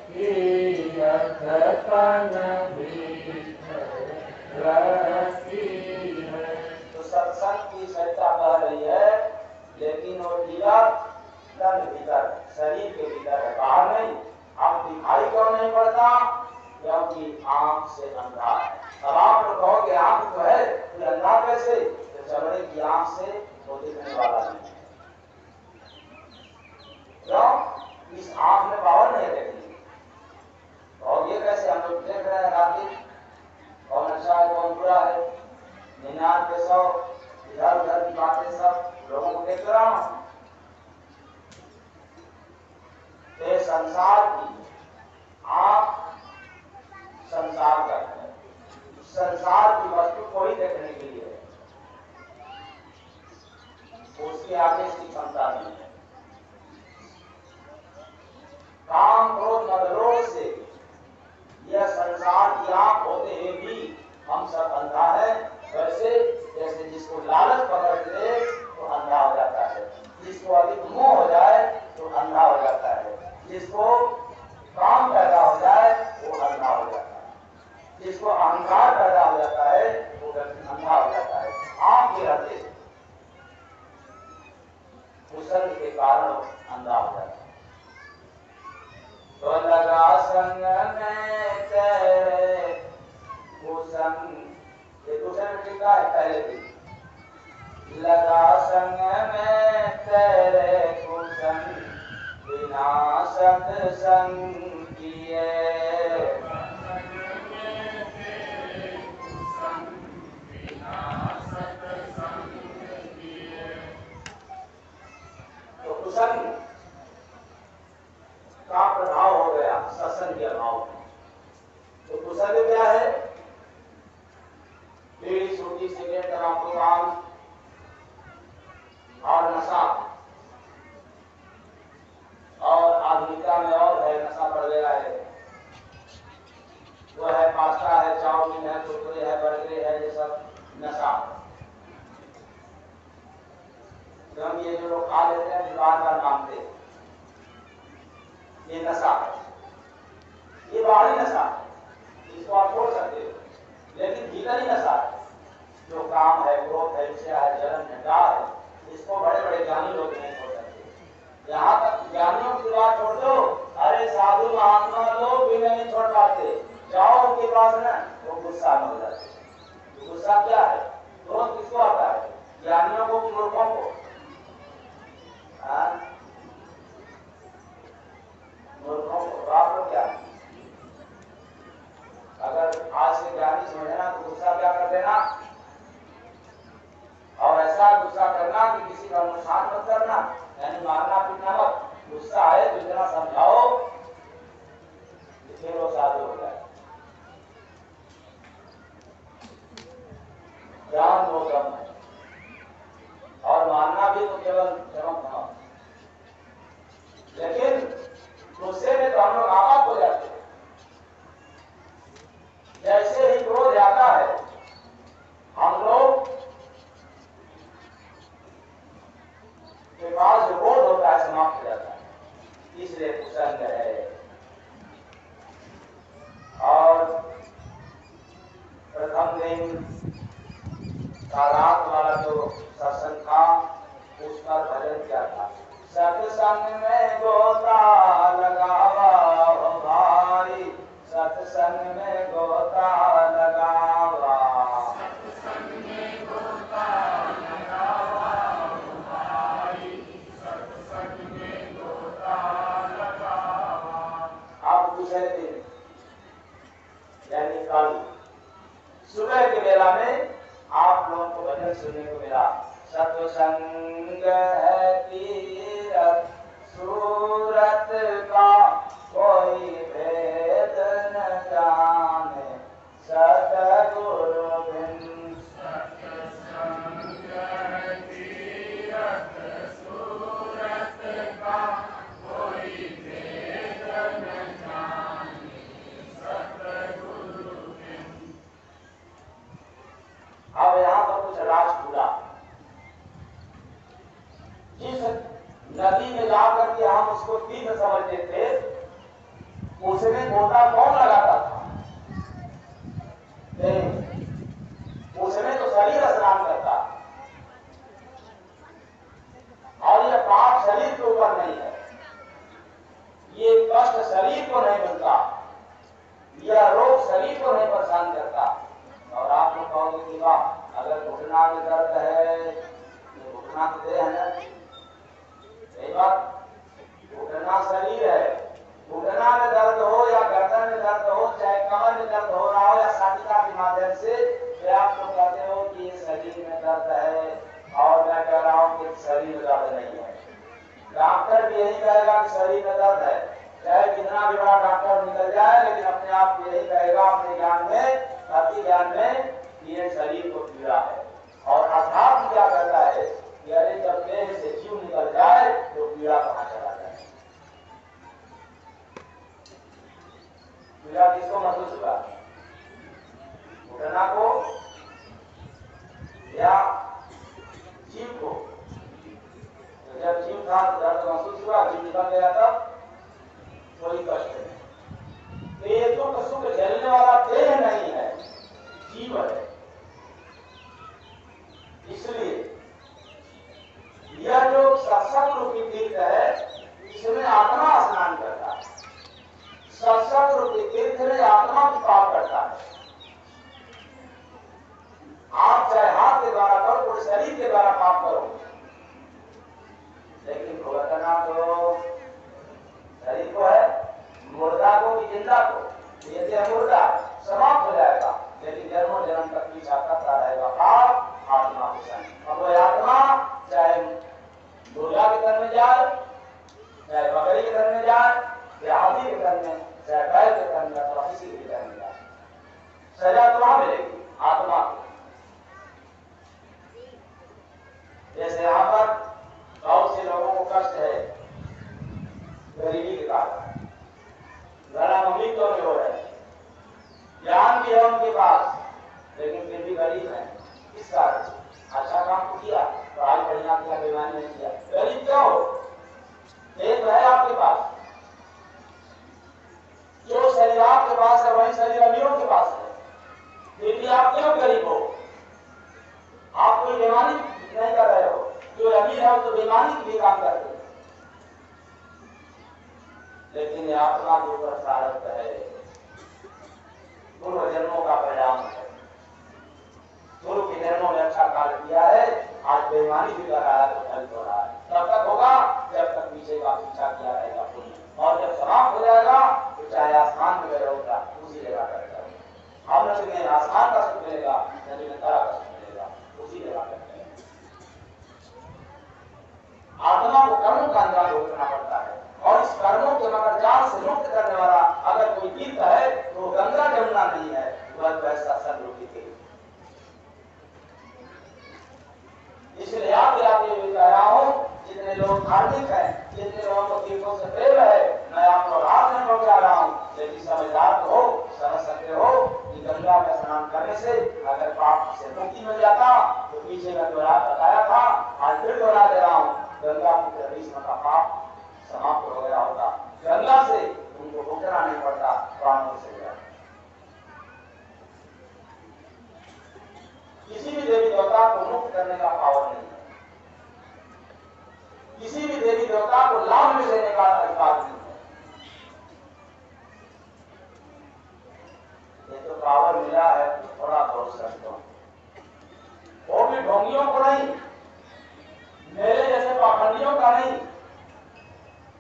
तीरथ तन भीतर रहती है। तो सत्संग की सरिता बह रही है, लेकिन वो तीरथ तन भीतर, शरीर के भीतर है, बाहर नहीं। आप दिखाई क्यों नहीं पड़ता? क्योंकि आंख से अंधा है। अब आप लोग कहोगे आंख तो है, फिर अंधा कैसे? तो चमड़े की आंख से वो दिखने वाला नहीं है। क्यों? इस आंख में पावर नहीं देखनी। और ये कैसे हम लोग देख रहे हैं रात दिन, कौन अच्छा है कौन बुरा है, 99 इधर उधर की बातें सब लोगों को देख रहा हूं। ये संसार की आंख संसार का है, संसार की वस्तु को ही देखने के लिए है, उसके आगे इसकी क्षमता नहीं है। काम क्रोध मद लोभ से यह संसार की आंख होते हुए भी हम सब अंधा है। वैसे जैसे जिसको लालच पकड़ ले तो अंधा हो जाता है, जिसको अधिक मोह हो जाए तो अंधा हो जाता है, जिसको काम पैदा हो जाए वो अंधा हो जाता है, जिसको अहंकार पैदा हो जाता है वो व्यक्ति अंधा हो जाता है। आंख के रहते कुसंग के कारण अंधा हो जाता है। तो लगा संग में तेरे कुसंग, ये दूसरे में लिखा है पहले भी, लगा संग में तेरे कुसंग बिना सत्संग किए। तो कुसंग का प्रभाव हो गया सत्संग के अभाव में। तो कुसंग क्या है? बीड़ी सूटी सिगरेट तंबाकू पान और नशा, और आधुनिकता में और है नशा बढ़ गया है, वो है पास्ता है, चाउमीन है, कुरकुरे है, बर्गर है, ये सब नशा। तो हम ये जो लोग खा लेते हैं बार बार मांगते हैं, ये नशा है, ये बाहरी नशा है, इसको आप छोड़ सकते हो, लेकिन भीतरी नशा है जो काम है, क्रोध है, इच्छा है, जलन है, डर है, इसको बड़े बड़े ज्ञानी लोग नहीं छोड़ सकते। यहाँ तक ज्ञानियों की बात छोड़ दो, अरे साधु महात्मा लोग भी नहीं छोड़ पाते। जाओ उनके पास ना, वो गुस्सा में हो जाते। गुस्सा क्या है? क्रोध किसको आता है? ज्ञानियों को, मूर्खों को। मूर्खों को। आप लोग क्या, अगर आज से ज्ञानी समझना तो गुस्सा क्या कर देना, और ऐसा गुस्सा करना कि किसी का नुकसान मत करना, यानी मारना पीटना मत। गुस्सा है तो इतना समझाओ कि फिर वो साधु हो जाए। ज्ञान वो कम है, और मारना भी तो केवल चमक धमक। लेकिन गुस्से में तो हम लोग आपात हो जाते हैं। जैसे ही क्रोध आता है हम लोग के पास जो बोध होता है समाप्त हो जाता है, इसलिए कुसंग है। और प्रथम दिन का रात वाला जो सत्संग था उसका भजन क्या था? सत्संग में गोता लगावा हो भाई, सत्संग में गोता लगावा, सत्संग में गोता लगावा हो भाई, सत्संग में गोता लगावा। अब दूसरे दिन यानी कल सुबह के बेला में आप लोगों को भजन सुनने को मिला। सत्संग है तीरथ सूरत का, कोई भेद न जाने सतगुरु बिन। सत्संग है तीरथ सूरत का, कोई भेद न जाने सतगुरु बिन। अब यहाँ पर कुछ राज खुला। जिस नदी में जाकर के हम उसको तीर्थ समझते थे, उसमें गोता कौन लगाता था? उसमें तो शरीर स्नान करता, और यह पाप शरीर के ऊपर नहीं है, ये कष्ट शरीर को नहीं मिलता, यह रोग शरीर को नहीं परेशान करता। और आप लोग कहोगे कि वाह, अगर घुटना में दर्द है, घुटना तो दे है ना, सही बात। घुटना शरीर है, घुटना में दर्द हो या गर्दन में दर्द हो, चाहे कमर में दर्द हो रहा हो या साटिका के माध्यम से, तो आप लोग कहते हो कि ये शरीर में दर्द है और मैं कह रहा हूं कि शरीर में दर्द नहीं है। डॉक्टर भी यही कहेगा कि शरीर में दर्द है, चाहे कितना भी बड़ा डॉक्टर निकल जाए, लेकिन अपने आप यही कहेगा अपने ज्ञान में, अति ज्ञान में, कि ये शरीर को पीड़ा है। और अध्यात्म क्या कहता है कि अरे जब देह से जीव निकल जाए तो पीड़ा कहां चला जाए। पीड़ा किसको महसूस हुआ? घुटना को या जीव को? तो जब जीव था तो दर्द महसूस हुआ, जीव निकल गया तब कोई कष्ट नहीं। ये दुख सुख झेलने वाला देह नहीं है, जीव है। इसलिए यह जो सत्संग रूपी तीर्थ है, इसमें आत्मा स्नान करता है। सत्संग रूपी तीर्थ में आत्मा की पाप करता है। आप चाहे हाथ के द्वारा करो, कोई शरीर के द्वारा पाप करो, लेकिन भुगतना तो शरीर को है, मुर्दा को कि जिंदा को। यदि मुर्दा समाप्त हो जाएगा, लेकिन जन्मों जन्म तक पीछा करता रहेगा पाप आत्मा के संग। अब वो आत्मा चाहे मुर्गा के तन में जाए, चाहे बकरी के तन में जाए, या हाथी के तन में, चाहे बैल के तन में, अथवा किसी के तन में जाए, सजा तो वहां मिलेगी आत्मा को। जैसे यहाँ पर बहुत से लोगों को कष्ट है गरीबी के कारण, घरा अमीर तो नहीं हो रहे, ज्ञान भी है उनके पास, लेकिन फिर भी गरीब है। किस कारण? अच्छा काम तो किया, पढ़ाई बढ़िया किया, बेईमानी नहीं किया, गरीब क्यों हो? एक है आपके पास, जो शरीर आपके पास है वही शरीर अमीरों के पास है, फिर भी आप क्यों गरीब हो? आप कोई बेईमानी नहीं कर रहे हो। जो अमीर है वो तो बेईमानी के लिए काम करते हैं, लेकिन आत्मा के ऊपर प्रारब्ध है, पूर्व जन्मों का परिणाम है। गुरु के जन्मों में अच्छा कार्य किया है, आज बेईमानी भी कर रहा है तो फल हो रहा है। तब तक होगा जब तक पीछे का पीछा किया रहेगा पुण्य, और जब समाप्त हो जाएगा तो चाहे आसमान में गए होगा उसी जगह कर जाएगा। हम लोग में आसमान का सुख मिलेगा, नदी में तारा का सुख मिलेगा, उसी जगह कर जाएगा। आत्मा को कर्मों का अंजाम भुगतना पड़ता है, और इस कर्मों के मगर जाल से मुक्त करने वाला अगर कोई तीर्थ है तो गंगा जमुना नहीं है, वह वैसा सदरूपी तीर्थ। इसलिए याद दिलाते हुए कह रहा हूं, जितने लोग धार्मिक हैं, जितने लोगों को तीर्थों से प्रेम है, मैं आपको लाभ नहीं पहुंचा रहा हूं, लेकिन समझदार तो हो, समझ सकते हो कि गंगा में स्नान करने से अगर पाप से मुक्ति मिल जाता तो पीछे मैं दोहरा बताया था, आज फिर दोहरा दे रहा हूं, गंगा पुत्र भीष्म का पाप समाप्त हो गया होता। गंगा से उनको भुगतना नहीं पड़ता, प्राणों से गया। किसी भी देवी देवता को मुक्त करने का पावर नहीं है, किसी भी देवी देवता को लाभ में लेने का अधिकार नहीं है। ये तो पावर मिला है थोड़ा बहुत संतों, वो भी ढोंगियों को नहीं, मेरे जैसे पाखंडियों का नहीं,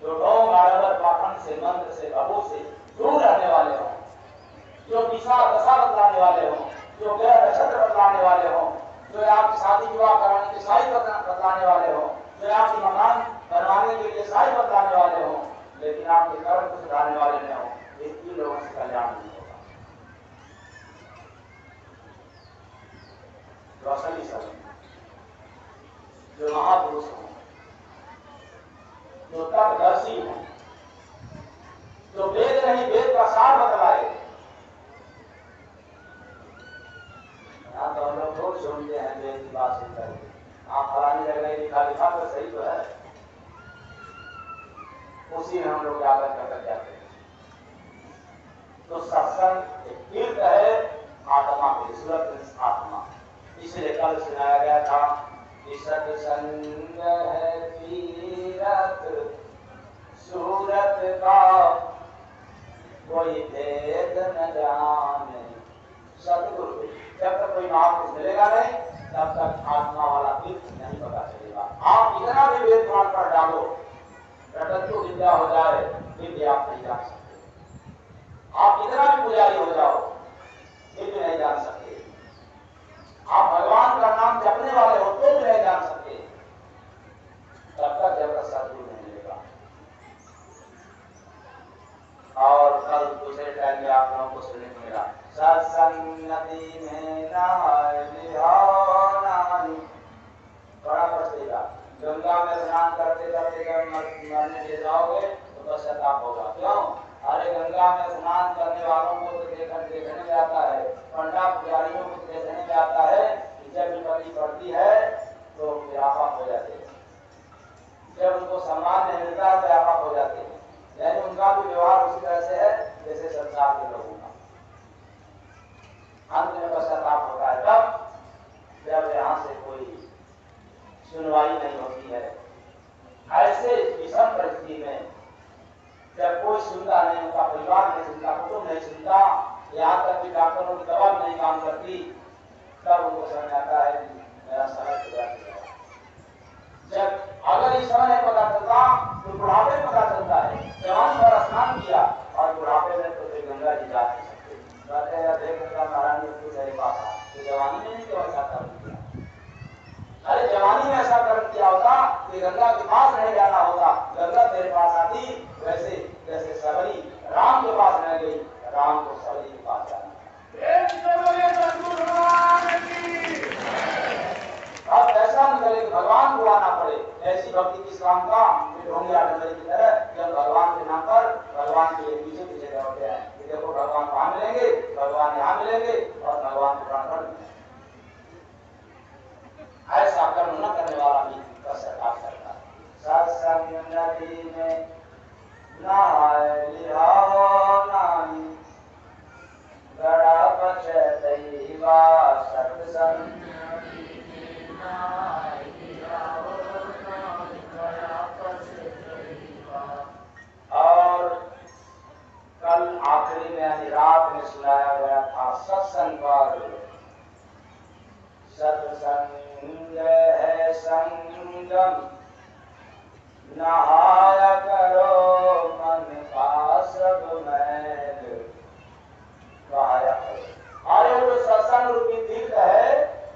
जो ढोंग आडंबर पाखंड से, मंत्र से, अबू से दूर रहने वाले हों, जो दिशा दशा बतलाने वाले हों, जो ग्रह नक्षत्र बतलाने वाले हों, जो आपकी शादी विवाह कराने के साइज बतलाने वाले हों, जो आपकी मकान बनवाने के लिए साइज बतलाने वाले हों, लेकिन आपके कर्म को सुधारने वाले न हों, इन लोगों से कल्याण नहीं होगा। जो असली समय, जो महापुरुष हों, जो तत्वदर्शी हों, जो वेद नहीं वेद का सार बतलाए। यहाँ तो हम लोग रोज सुनते हैं वेद की बात सुनकर, आप फलानी जगह लिखा लिखा तो सही तो है, उसी में हम लोग जाकर कर जाते हैं। तो सत्संग एक तीर्थ है आत्मा की, सूरत आत्मा। इसलिए कल सुनाया गया था कि सत्संग है तीरथ सूरत का, कोई भेद न जाने सतगुरु। जब तक कोई महापुरुष मिलेगा नहीं तब तक आत्मा वाला तीर्थ नहीं पता चलेगा। आप इतना भी वेद पुराण पर डालो, रटत्व विद्या हो जाए, फिर भी आप नहीं जान सकते। आप कितना भी पुजारी हो जाओ, फिर भी नहीं जान सकते। आप भगवान का नाम जपने वाले हो तो भी नहीं जान सकते, तब तक जब तक सदगुरु नहीं मिलेगा। और कल दूसरे टाइम में आप लोगों को सुनने को मिला, सत्संग नदी में नहाए बिहारी। बड़ा पछतेगा, गंगा में स्नान करते करते जब मरने ले जाओगे तो पश्चाताप होगा। क्यों? अरे गंगा में स्नान करने वालों को तो देखने में आता है, पंडा पुजारियों को देखने में आता है कि जब विपत्ति पड़ती है तो व्यापक हो जाते हैं, जब उनको सम्मान नहीं मिलता तो व्यापक हो जाते हैं। यानी उनका भी व्यवहार उसी तरह से है जैसे संसार के लोगों का। अंत में पश्चाताप होता है तब जब यहाँ से कोई सुनवाई नहीं होती है। ऐसे विषम परिस्थिति में जब कोई सुनता नहीं, उनका परिवार नहीं सुनता, कुटुंब नहीं सुनता, यहाँ तक कि डॉक्टरों की दवा नहीं काम करती, तब उनको समझ आता है कि मेरा समय पूरा किया। जब अगर इस समय नहीं पता चलता तो बुढ़ापे में पता चलता है। जवानी पर स्नान किया और बुढ़ापे में तो फिर गंगा जी जा नहीं सकते। कहते हैं देख गंगा महारानी कुछ नहीं पाता, तो जवानी में नहीं क्यों ऐसा कर्म किया? अरे जवानी में ऐसा कर्म किया होता कि गंगा के पास नहीं जाना होता, गंगा तेरे पास आती। वैसे जैसे सबरी राम के पास नहीं गई, राम को सबरी के पास जाना। अब ऐसा निकले कि भगवान को आना पड़े, ऐसी भक्ति किस काम का? ढोंगिया डंगरी की तरह जब भगवान के नाम पर भगवान के पीछे पीछे दौड़ते हैं कि देखो भगवान वहां मिलेंगे, भगवान यहाँ मिलेंगे और भगवान को प्राण कर देंगे। ऐसा कर्म न करने वाला भी पश्चाताप करता है। सत्संग नदी में नहाए लिहाओ नाई, बड़ा पछतैबा सत्संग और कल आखिरी में यानी रात में सुनाया गया था सत्संग पर। सत्संग है संगम नहाया करो मन का सब मैल बहाया करो। अरे वो जो सत्संग रूपी तीर्थ है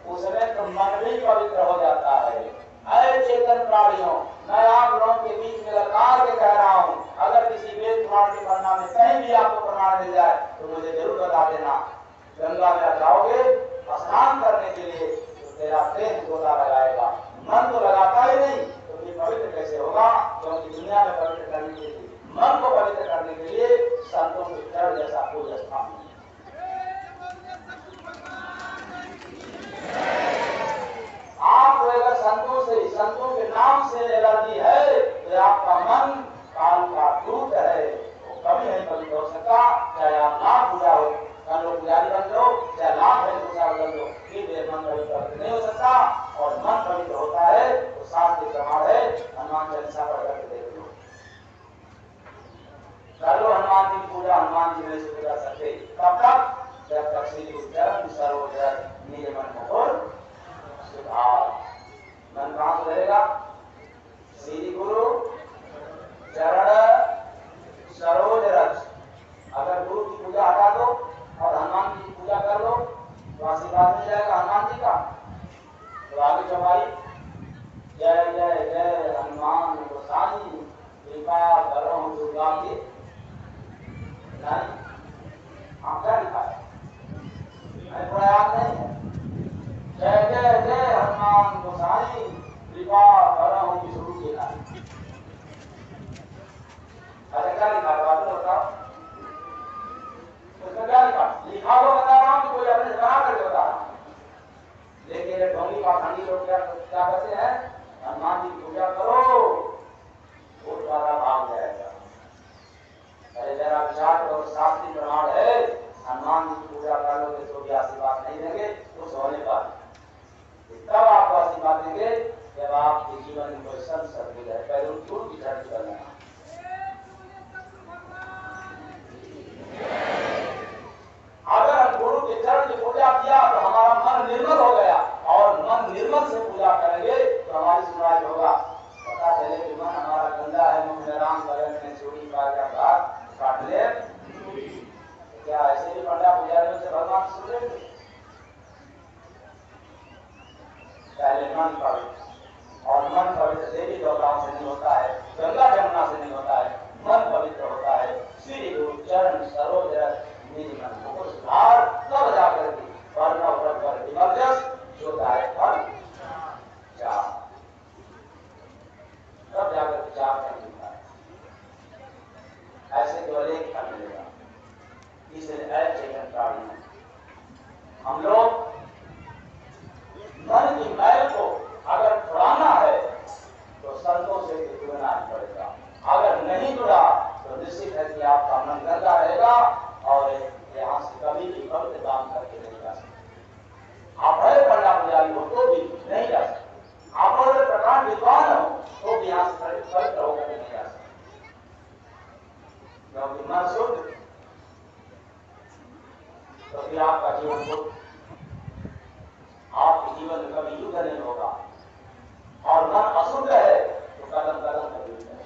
उसमें तो मन भी पवित्र हो जाता है। अरे चेतन प्राणियों, मैं आप लोगों के बीच में ललकार के कह रहा हूँ, अगर किसी वेद पुराण के पढ़ना में कहीं भी आपको प्रमाण मिल जाए तो मुझे जरूर बता देना। गंगा में जाओगे स्नान करने के लिए तो तेरा प्रेम गोता लगाएगा, मन तो लगाता ही नहीं तो फिर पवित्र कैसे होगा? क्योंकि दुनिया में पवित्र करने के लिए, मन को पवित्र करने के लिए संतों के चरण जैसा कोई स्थान नहीं। आपको अगर संतों के नाम से एलर्जी है तो आपका मन काल का दूत है, वो कभी नहीं पवित्र हो सकता। चाहे आप लाख पूजा हो, लोग पुजारी बन लो, चाहे लाख पूजा बन लो, फिर मन पवित्र नहीं हो सकता। और मन पवित्र होता है तो शास्त्र प्रमाण है, हनुमान चालीसा पढ़ करके देख लो। कर लो हनुमान जी की पूजा, हनुमान जी नहीं पूजा सकते तब तक जब तक श्री गुरु चरण सरोज निज मन कठोर सुधार। मन कहां से रहेगा? श्री गुरु चरण सरोज रज। अगर गुरु की पूजा हटा दो और हनुमान जी की पूजा कर लो तो आशीर्वाद मिल जाएगा हनुमान जी का। तो आगे चौपाई जय जय जय हनुमान गोसाई कृपा करो दुर्गा की। नहीं, आप क्या लिखा है? मैं थोड़ा याद नहीं है। जय जय जय हनुमान गोसाई कृपा करो की शुरू किया। अरे क्या लिखा है? बात बताओ, उसमें क्या लिखा? लिखा हुआ बता रहा हूं कि कोई अपने बना करके बता रहा हूं। लेकिन ढोंगी पाखंडी लोग क्या कहते हैं? हनुमान जी की पूजा करो, बहुत ज्यादा भाग जाएगा। अरे जरा विचार और शास्त्रीय प्रमाण है, हनुमान जी की पूजा कर लोगे तो भी आशीर्वाद नहीं देंगे, उस होने पर तब आपको आशीर्वाद देंगे जब आपके जीवन में कोई संसद हो जाए। पहले उन गुरु की चर्चा कर लेना। अगर हम गुरु के चरण की पूजा किया तो हमारा मन निर्मल हो गया और तो हमारी सुनाई होगा। पता चले कि मन हमारा गंदा है, मुख में राम गगन में चूड़ी का क्या बात काट ले, क्या ऐसे भी पंडा पुजारियों से भगवान सुन लेंगे? पहले मन पवित्र, और मन पवित्र देवी देवताओं से नहीं होता है, गंगा जमुना से नहीं होता है, मन पवित्र होता है। श्री गुरु चरण सरोज रस निज मन मुकुर सुधार, तब जाकर के वर्ण व्रत पर विमर्श होता है फल चार, तब जाकर विचार कर मिलता है। ऐसे केवल एक फल मिलेगा, इसलिए अचेतन प्राणी है। हम लोग मन की मैल को अगर छुड़ाना है तो संतों से जुड़ना ही पड़ेगा। अगर नहीं जुड़ा तो निश्चित है कि आपका मन गंदा रहेगा और यहाँ से कभी भी पवित्र काम करके नहीं जा सकते। आप बड़े पंडा पुजारी हो तो भी नहीं जा सकते, आप अगर प्रकांड विद्वान हो तो भी यहाँ से पवित्र होकर नहीं जा सकते, क्योंकि मन शुद्ध तो फिर आपका जीवन शुद्ध, आपके जीवन में कभी युद्ध नहीं होगा। और मन अशुद्ध है तो कदम कदम पर युद्ध है।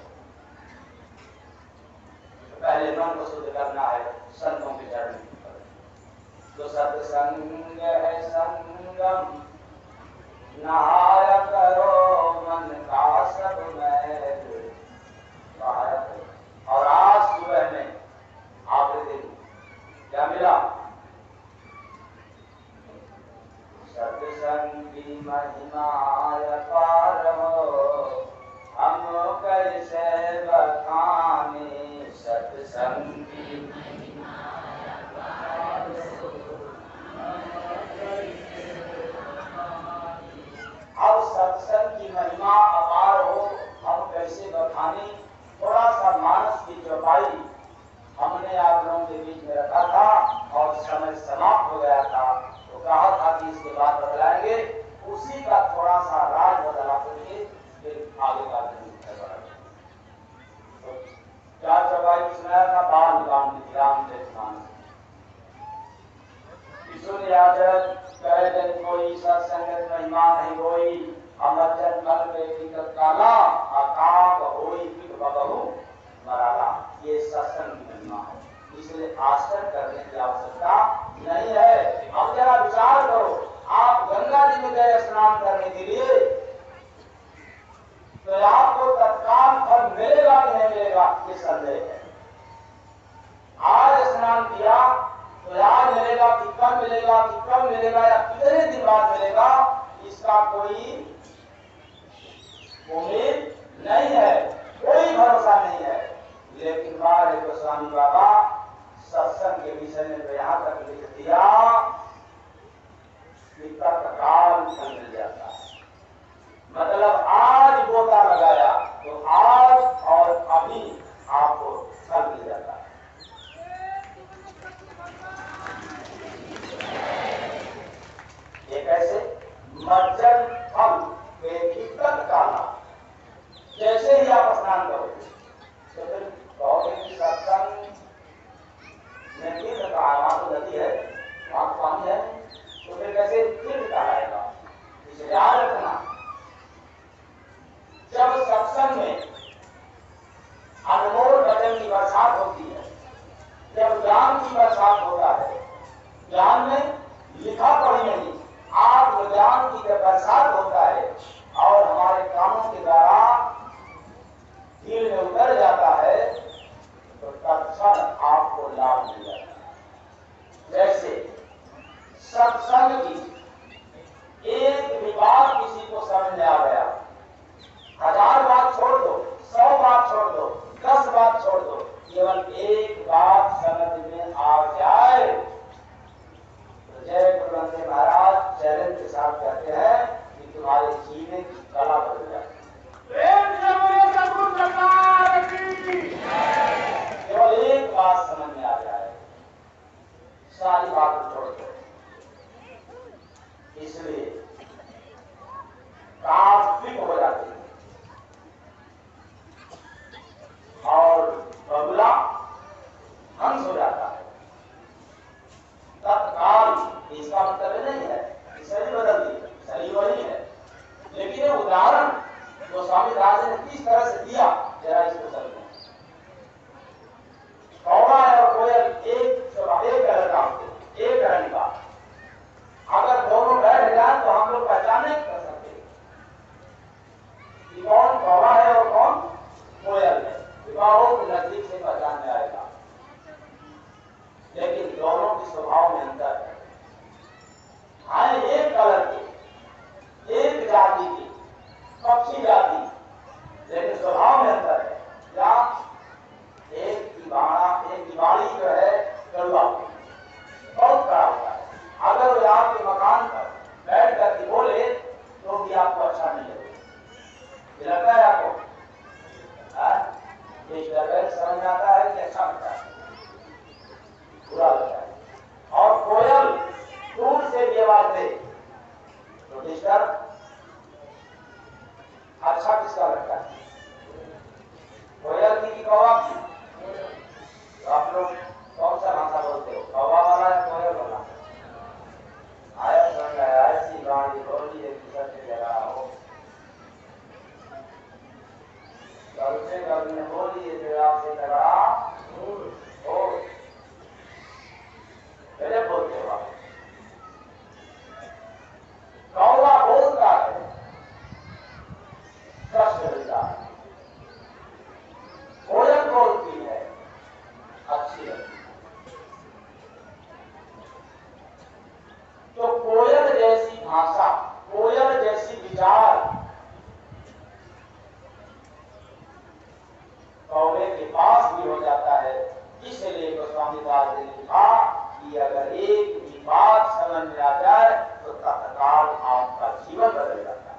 तो पहले मन को शुद्ध करना है संतों के चरण पर। तो सत्संग है संगम, नहाया करो मन का सब मैल। और आज सुबह में आखिरी दिन क्या मिला? सत्संग की महिमा अपार हो, हम कैसे बखाने। सत्संग की महिमा अपार हो, अब सत्संग की महिमा अपार हो हम कैसे बखाने। थोड़ा सा मानस की चौपाई हमने आप लोगों के बीच में रखा था और समय समाप्त हो गया था, तो कहा था कि इसके बाद बदलाएंगे, उसी का थोड़ा सा राज बदला करके फिर आगे का बढ़ा। तो क्या चौपाई सुनाया था? बाल राम किशोर यादव कह दिन कोई सत्संगत महिमा नहीं होई, अमर जन कल में काला आकाश होई फिर बबहू मराला। ये सत्संग की महिमा है, इसलिए आश्चर्य करने की आवश्यकता नहीं है। अब जरा विचार करो, आप गंगा जी में गए स्नान करने के लिए तो आपको तत्काल फल मिलेगा कि नहीं मिलेगा, ये संदेह है। आज स्नान किया तो आज मिलेगा कि कब मिलेगा, कि कब मिलेगा या कितने दिन बाद मिलेगा, इसका कोई उम्मीद नहीं है, कोई भरोसा नहीं है। लेकिन बार गोस्वामी बाबा सत्संग के विषय में तो यहां तक लिख दिया कि तत्काल फल मिल जाता है। मतलब आज गोता लगाया तो आज और अभी आपको फल मिल जाता है। ये कैसे? मज्जन फल काला, जैसे ही आप स्नान करोगे तो फिर कहोगे कि सत्संग में तीर्थ का वहां तो नदी है, वहां पानी है, तो फिर कैसे तीर्थ का आएगा? इसे याद रखना, जब सत्संग में अनमोल वचन की बरसात होती है, जब ज्ञान की बरसात होता है, ज्ञान में लिखा पढ़ी नहीं, आत्मज्ञान की जब बरसात होता है और हमारे कामों के द्वारा दिल में उतर जाता है तो तत्क्षण आपको लाभ मिल जाता है। जैसे सत्संग की एक भी बात किसी को समझ में आ गया, 1000 बात छोड़ दो, 100 बात छोड़ दो, 10 बात छोड़ दो, केवल एक बात समझ में आ जाए तो जय गुरुवंदे महाराज चैलेंज के साथ कहते हैं कि तुम्हारे जीने की कला बदल जाए। केवल एक बात समझ में आ जाए, सारी बात छोड़ दो। इसलिए काफिक हो जाती है और बगुला हंस हो जाता है तत्काल। इसका मतलब नहीं है कि शरीर बदल दिया, शरीर वही है, लेकिन उदाहरण गोस्वामी दास ने किस तरह से दिया, जरा इसको समझें। कौवा और कोयल एक कलर का होते हैं, एक रंग का। अगर दोनों बैठ जाए तो हम लोग पहचान नहीं कर सकते कि कौन कौवा है और कौन कोयल है। बहुत नजदीक से पहचान में आएगा, लेकिन दोनों के स्वभाव में अंतर है। हाँ, एक कलर की, एक जाति की, पक्षी जाति, लेकिन स्वभाव में अंतर है। क्या? एक बाड़ी जो है कड़वा, बहुत खराब होता है। अगर वो आपके मकान पर बैठ करके बोले तो भी आपको अच्छा नहीं लगेगा। लगता है आपको डिस्टर्बेंस समझ आता है कि अच्छा लगता है? बुरा लगता है। और कोयल दूर से भी आवाज दे तो डिस्टर्ब अच्छा किसका लगता है? कोयल की कि कौवा की? तो आप लोग कौन सा भाषा बोलते हो, कौवा वाला या कोयल वाला? आया समझ में आया? ऐसी गाड़ी बोली है कि सच जगह हो सबसे कभी बोली है जगह से तगड़ा हो पहले बोलते हो। कौवा बोलता है, कष्ट मिलता है। कोयल बोलती है, अच्छी लगती है। तो कोयल जैसी भाषा, कोयल जैसी विचार कौवे के पास भी हो जाता है। इसलिए गोस्वामी दास ने लिखा कि अगर एक भी बात समझ में आ जाए तो तत्काल आपका जीवन बदल जाता है।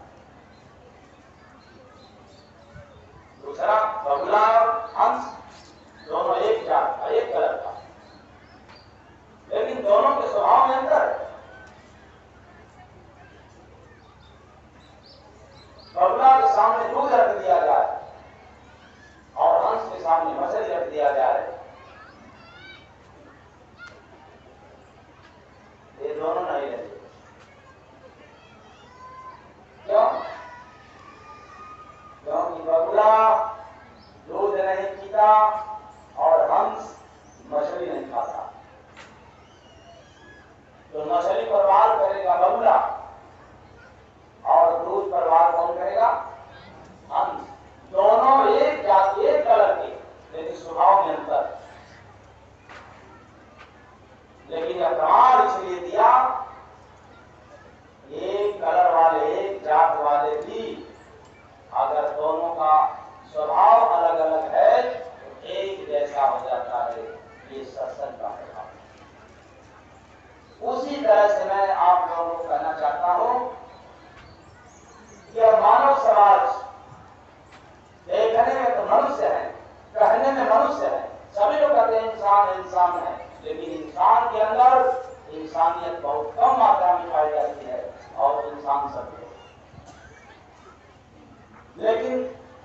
दूसरा, बगुला और हंस दोनों एक जात का, एक कलर का, लेकिन दोनों के स्वभाव में अंतर है। बगुला के सामने दूध रख दिया जाए और हंस के सामने मछली रख दिया जाए, ये दोनों नहीं रहते। क्यों? क्योंकि बगुला दूध नहीं पीता और हंस मछली नहीं खाता। तो मछली परवार करेगा बगुला और दूध परवार कौन करेगा? हंस। दोनों एक जाति, एक कलर के, लेकिन स्वभाव में अंतर। लेकिन यह प्रमाण इसलिए दिया, एक कलर वाले, एक जात वाले भी अगर दोनों का स्वभाव अलग अलग है तो एक जैसा हो जाता है। ये सत्संग का प्रभाव। उसी तरह से मैं आप लोगों को कहना चाहता हूं कि मानव समाज देखने में तो मनुष्य है, कहने में मनुष्य है, सभी लोग कहते हैं इंसान इंसान है, लेकिन इंसान के अंदर इंसानियत बहुत कम मात्रा में पाई जाती है और इंसान सब है। लेकिन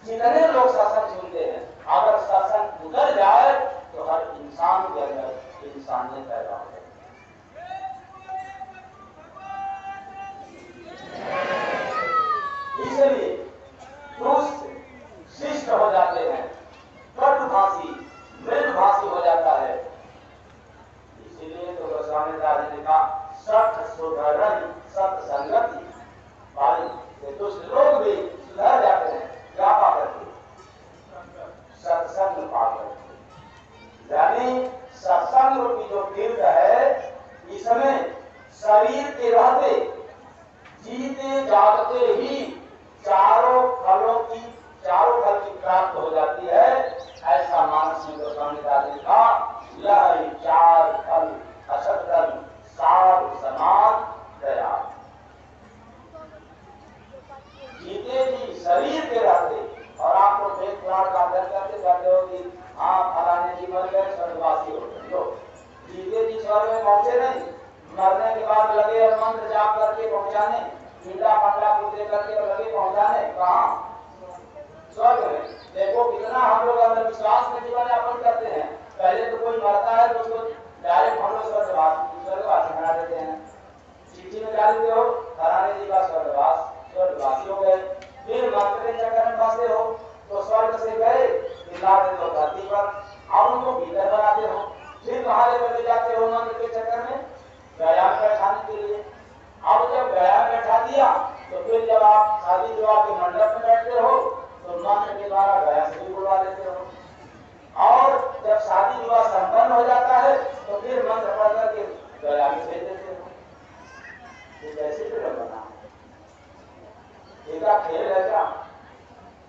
जितने लोग सत्संग सुनते हैं, अगर सत्संग उतर जाए तो हर इंसान के अंदर इंसानियत पैदा हो जाए। इसलिए दुष्ट शिष्ट हो जाते हैं, कटुभाषी मृदुभाषी हो जाता है। इसीलिए तो गोस्वामी दास ने लिखा, सठ सुधरन सत्संगति वाली। दुष्ट लोग भी सुधर जाते हैं, क्या पाकर के? सत्संग पाकर। यानी सत्संग रूपी जो तीर्थ है, इसमें शरीर के रहते जीते जागते ही चारों फल की प्राप्त हो जाती है। ऐसा मानस में गोस्वामी दास ने कहा, यह चार फल असतल सार समान दया। जीते जी शरीर के रहते, और आप लोग एक पुराण का अध्ययन करते जाते हो कि हाँ फलाने जी मर गए, स्वर्गवासी हो गए। तो जीते जी स्वर्ग में पहुंचे नहीं, मरने के बाद लगे मंत्र जाप करके पहुंचाने, पीला पंडा पूजे करके लगे पहुंचाने, कहाँ? स्वर्ग में। देखो कितना हम लोग अंधविश्वास में जीवन यापन करते हैं। पहले तो कोई मरता है तो उसको डायरेक्ट हम लोग स्वर्गवासी बना देते हैं। चिट्ठी में डाल देते हो फलाने जी का स्वर्गवासी हो गए, बुलवाने के द्वारा गया से भी बुलवा लेते हो। और जब शादी विवाह संपन्न हो जाता है तो फिर मंत्र पढ़ करके गया भी भेज देते हो। ये कैसे फिल्म बना? इसका खेल है क्या?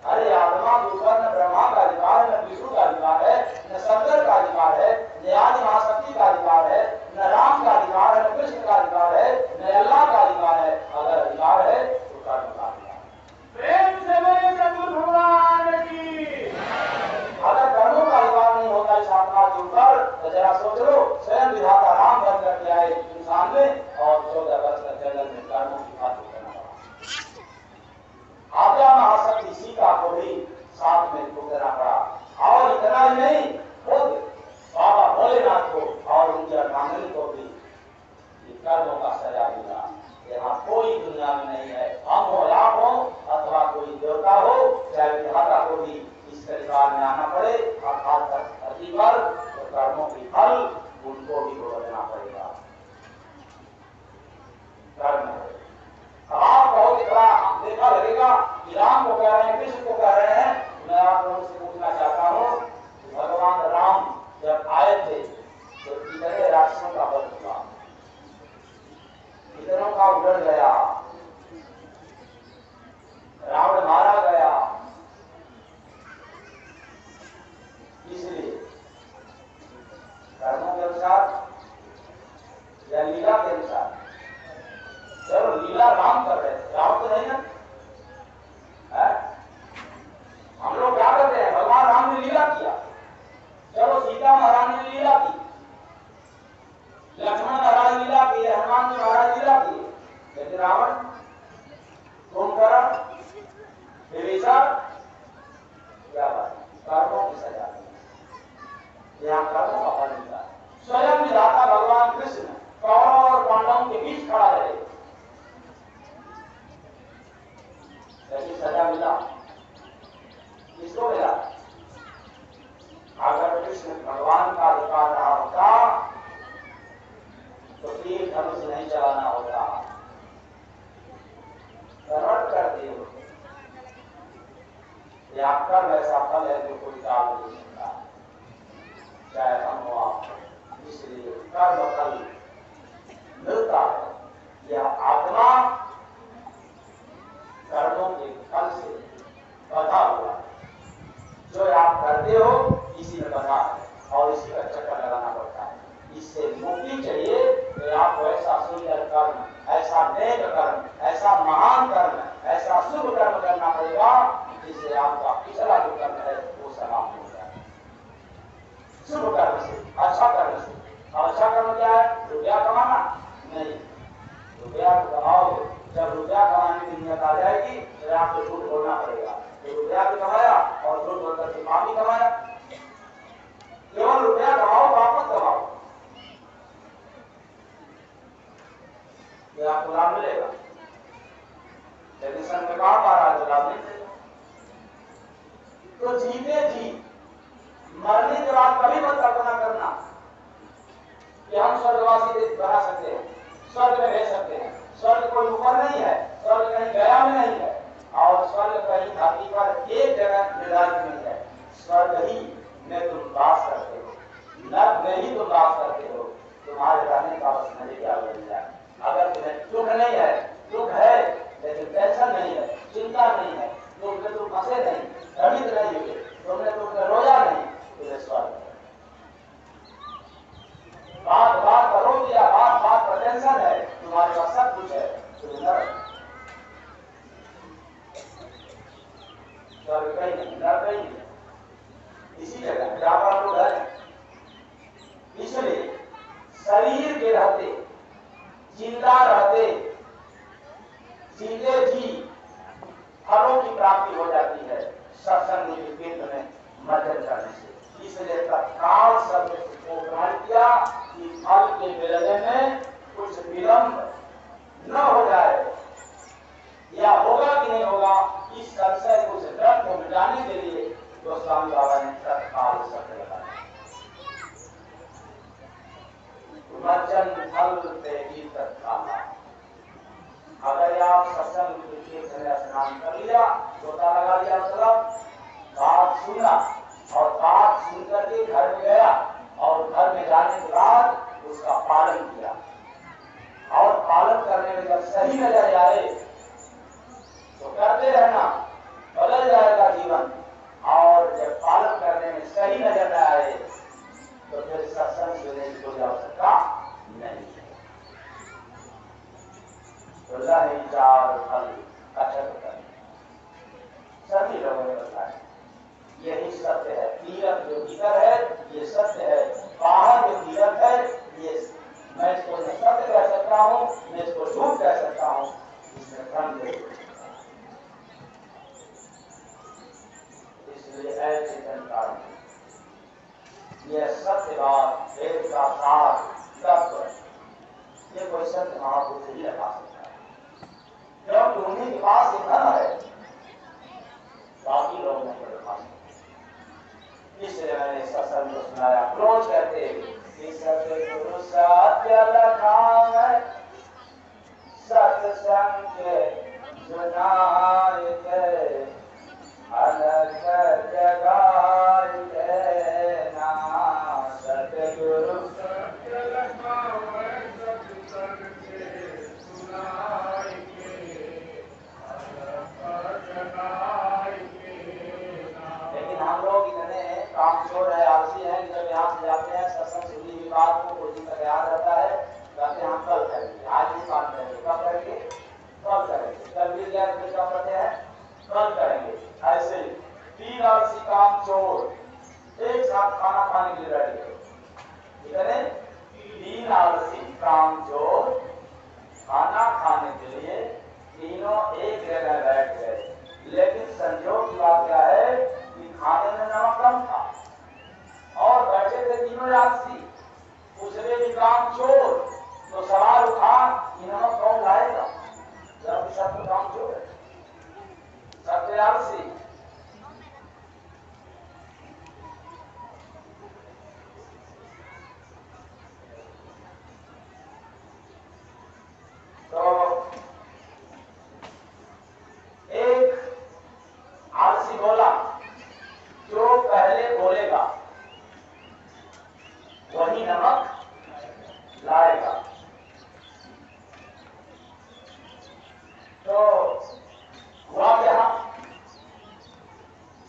अरे आत्मा ऊपर न ब्रह्मा का अधिकार है, न विष्णु का अधिकार है, न शंकर का अधिकार है, न आदि महाशक्ति का अधिकार है, न राम का अधिकार है, न कृष्ण का अधिकार है, न अल्लाह का अधिकार है। अगर अधिकार है तो कर्म का अधिकार है। प्रेम से बोले सद्गुरु भगवान की। अगर कर्मों का अधिकार नहीं होता इस आत्मा के ऊपर तो जरा सोच लो, स्वयं विधाता राम बन करके आए इंसान में और 14 वर्ष तक जंगल में कर्मों की खातिर करना पड़ा। आज्ञा महाशक्ति सीता को भी साथ में भुगतना पड़ा। और इतना ही नहीं, खुद बाबा भोलेनाथ को और उनकी अर्धांगिनी को भी कर्मों का सजा मिला। यहाँ कोई दुनिया में नहीं है, हम हो आप हो अथवा कोई देवता हो, चाहे विधाता को भी इस परिवार में आना पड़े अर्थात धरती पर, तो कर्मों की फल उनको भी भुगतना पड़ेगा। कर्म है। अब आप बहुत इतना देखा लगेगा कि राम को कह रहे हैं, कृष्ण को कह रहे हैं। मैं आप लोगों से पूछना चाहता हूँ कि भगवान राम जब आए थे तो कितने राक्षसों का वध हुआ, कितनों का उजड़ गया, रावण मारा गया। इसलिए कर्मों के अनुसार या लीला के अनुसार। चलो लीला राम कर रहे थे, राम तो नहीं ना है? हम लोग क्या करते हैं, भगवान राम ने लीला किया, चलो सीता महारानी ने लीला की, लक्ष्मण महाराज लीला की, हनुमान जी महाराज लीला की, लेकिन रावण कुंभकर्ण विभीषण क्या बात, कर्मों की सजा यहाँ कर्मों का फल मिलता है। स्वयं विधाता भगवान कृष्ण कौरवों और पांडवों के बीच खड़ा रहे, लेकिन सजा मिला किसको मिला? अगर कृष्ण भगवान का अधिकार रहा होता तो तीर धनुष नहीं चलाना होता, कन्वर्ट कर दिए होते। यह कर्म ऐसा फल है जो कोई टाल नहीं सकता, चाहे हम हो आप। इसलिए कर्म फल मिलता है। यह आत्मा कर्मों के फल से बंधा हुआ है। जो आप करते हो इसी में बंधा है और इसी का चक्कर लगाना पड़ता है। इससे मुक्ति चाहिए तो आपको ऐसा सुंदर कर्म, ऐसा नेक कर्म, ऐसा महान कर्म, ऐसा शुभ कर्म करना पड़ेगा जिससे आपका पिछला जो कर्म है वो समाप्त हो जाए। शुभ कर्म से, अच्छा कर्म से। अच्छा कर्म क्या है? रुपया कमाना नहीं, रुपया कमाओगे, जब रुपया कमाने की नियत आ जाएगी तो आपको झूठ बोलना पड़ेगा। तो रुपया भी कमाया और झूठ बोलकर के पाप भी कमाया। केवल रुपया कमाओ, पाप मत कमाओ, ये आपको लाभ मिलेगा। लेकिन संत में कहा पा रहा है तो लाभ नहीं मिलेगा। तो जीते जी मरने के बाद कभी मत कल्पना करना कि हम स्वर्गवासी बना सकते हैं, स्वर्ग में रह सकते हैं। स्वर्ग कोई ऊपर नहीं है, स्वर्ग कहीं गया में नहीं है, और स्वर्ग कहीं धरती पर एक जगह निर्धारित नहीं है। स्वर्ग ही में तुम वास करते हो, नर्क में ही तुम वास करते हो। तुम्हारे रहने का बस मजे क्या बन जाए। अगर तुम्हें दुख नहीं है, दुख है लेकिन टेंशन नहीं है, चिंता नहीं है, दुख में तुम फंसे नहीं, भ्रमित नहीं हुए, तुमने दुख में रोया नहीं, तुम्हें स्वर्ग। बात बात पर रो दिया, बात बात पर टेंशन है, तुम्हारे पास सब कुछ है, तुम्हें नर्क। स्वर्ग कहीं नहीं, नर्क कहीं नहीं, इसी जगह जहां पर लोग हैं। इसलिए शरीर के रहते, जिंदा रहते, जीते जी फलों की प्राप्ति हो जाती है सत्संग के केंद्र में मर्जन करने से। इसलिए तत्काल शब्द को ग्रहण किया कि फल के मिलने में कुछ विलंब न हो जाए, या होगा कि नहीं होगा इस संशय को, उस डर को मिटाने के लिए गोस्वामी बाबा ने तत्काल शब्द लगाया। मर्जन फल से ही तत्काल। अगर आप सत्संग के स्नान कर लिया, गोता लगा लिया, मतलब बात सुना और बात सुन करके घर में गया और घर में जाने के बाद उसका पालन किया और पालन करने में जब सही नजर आए तो करते रहना, बदल जाएगा जीवन। और जब पालन करने में सही नजर न आए तो फिर सत्संग सुनने की कोई आवश्यकता नहीं है। तो लही चार फल अक्षत कर सभी लोगों ने बताया यही सत्य है। तीरथ जो भीतर है ये सत्य है, बाहर जो तीरथ है ये मैं इसको सत्य कह सकता हूँ, मैं इसको झूठ कह सकता हूँ, इसमें भ्रम नहीं। इसलिए ऐसे जनता यह सत्य बात, वेद का सार तत्व, ये कोई सत्य महापुरुष ही लगा सकता है, क्योंकि उन्हीं के पास ये धन है, बाकी लोग नहीं लगा सकते। इसलिए मैंने सत्संग को सुनाया। क्रोध कहते कि सतगुरु सत्य लखावे सत्संग सुनाए के अलग जगाए देना। सतगुरु सत्य लखावे सत्संग सुनाए के अलग जगाए देना। लेकिन हम लोग इतने काम छोड़ रहे आलसी हैं कि जब यहाँ से जाते हैं सत्संग सुनी हुई बात को कुछ दिन तक याद रहता है, कहते हैं हम कल करेंगे, आज नहीं बात करेंगे, कब करेंगे, कल करेंगे, कल मिल गया तो क्या करते हैं, कल करेंगे। ऐसे तीन आलसी काम चोर एक साथ खाना खाने के लिए बैठ गए। इतने तीन आलसी काम चोर खाना खाने के लिए तीनों एक जगह बैठ गए। लेकिन संयोग की बात क्या है कि खाने में नमक कम था और बैठे थे तीनों आलसी, दूसरे भी काम चोर। तो सवाल उठा कि नमक कौन लाएगा, जब शत्रु काम चोर है, सबसे आलसी। तो एक आलसी बोला जो पहले बोलेगा वही नमक लाएगा। तो हुआ क्या,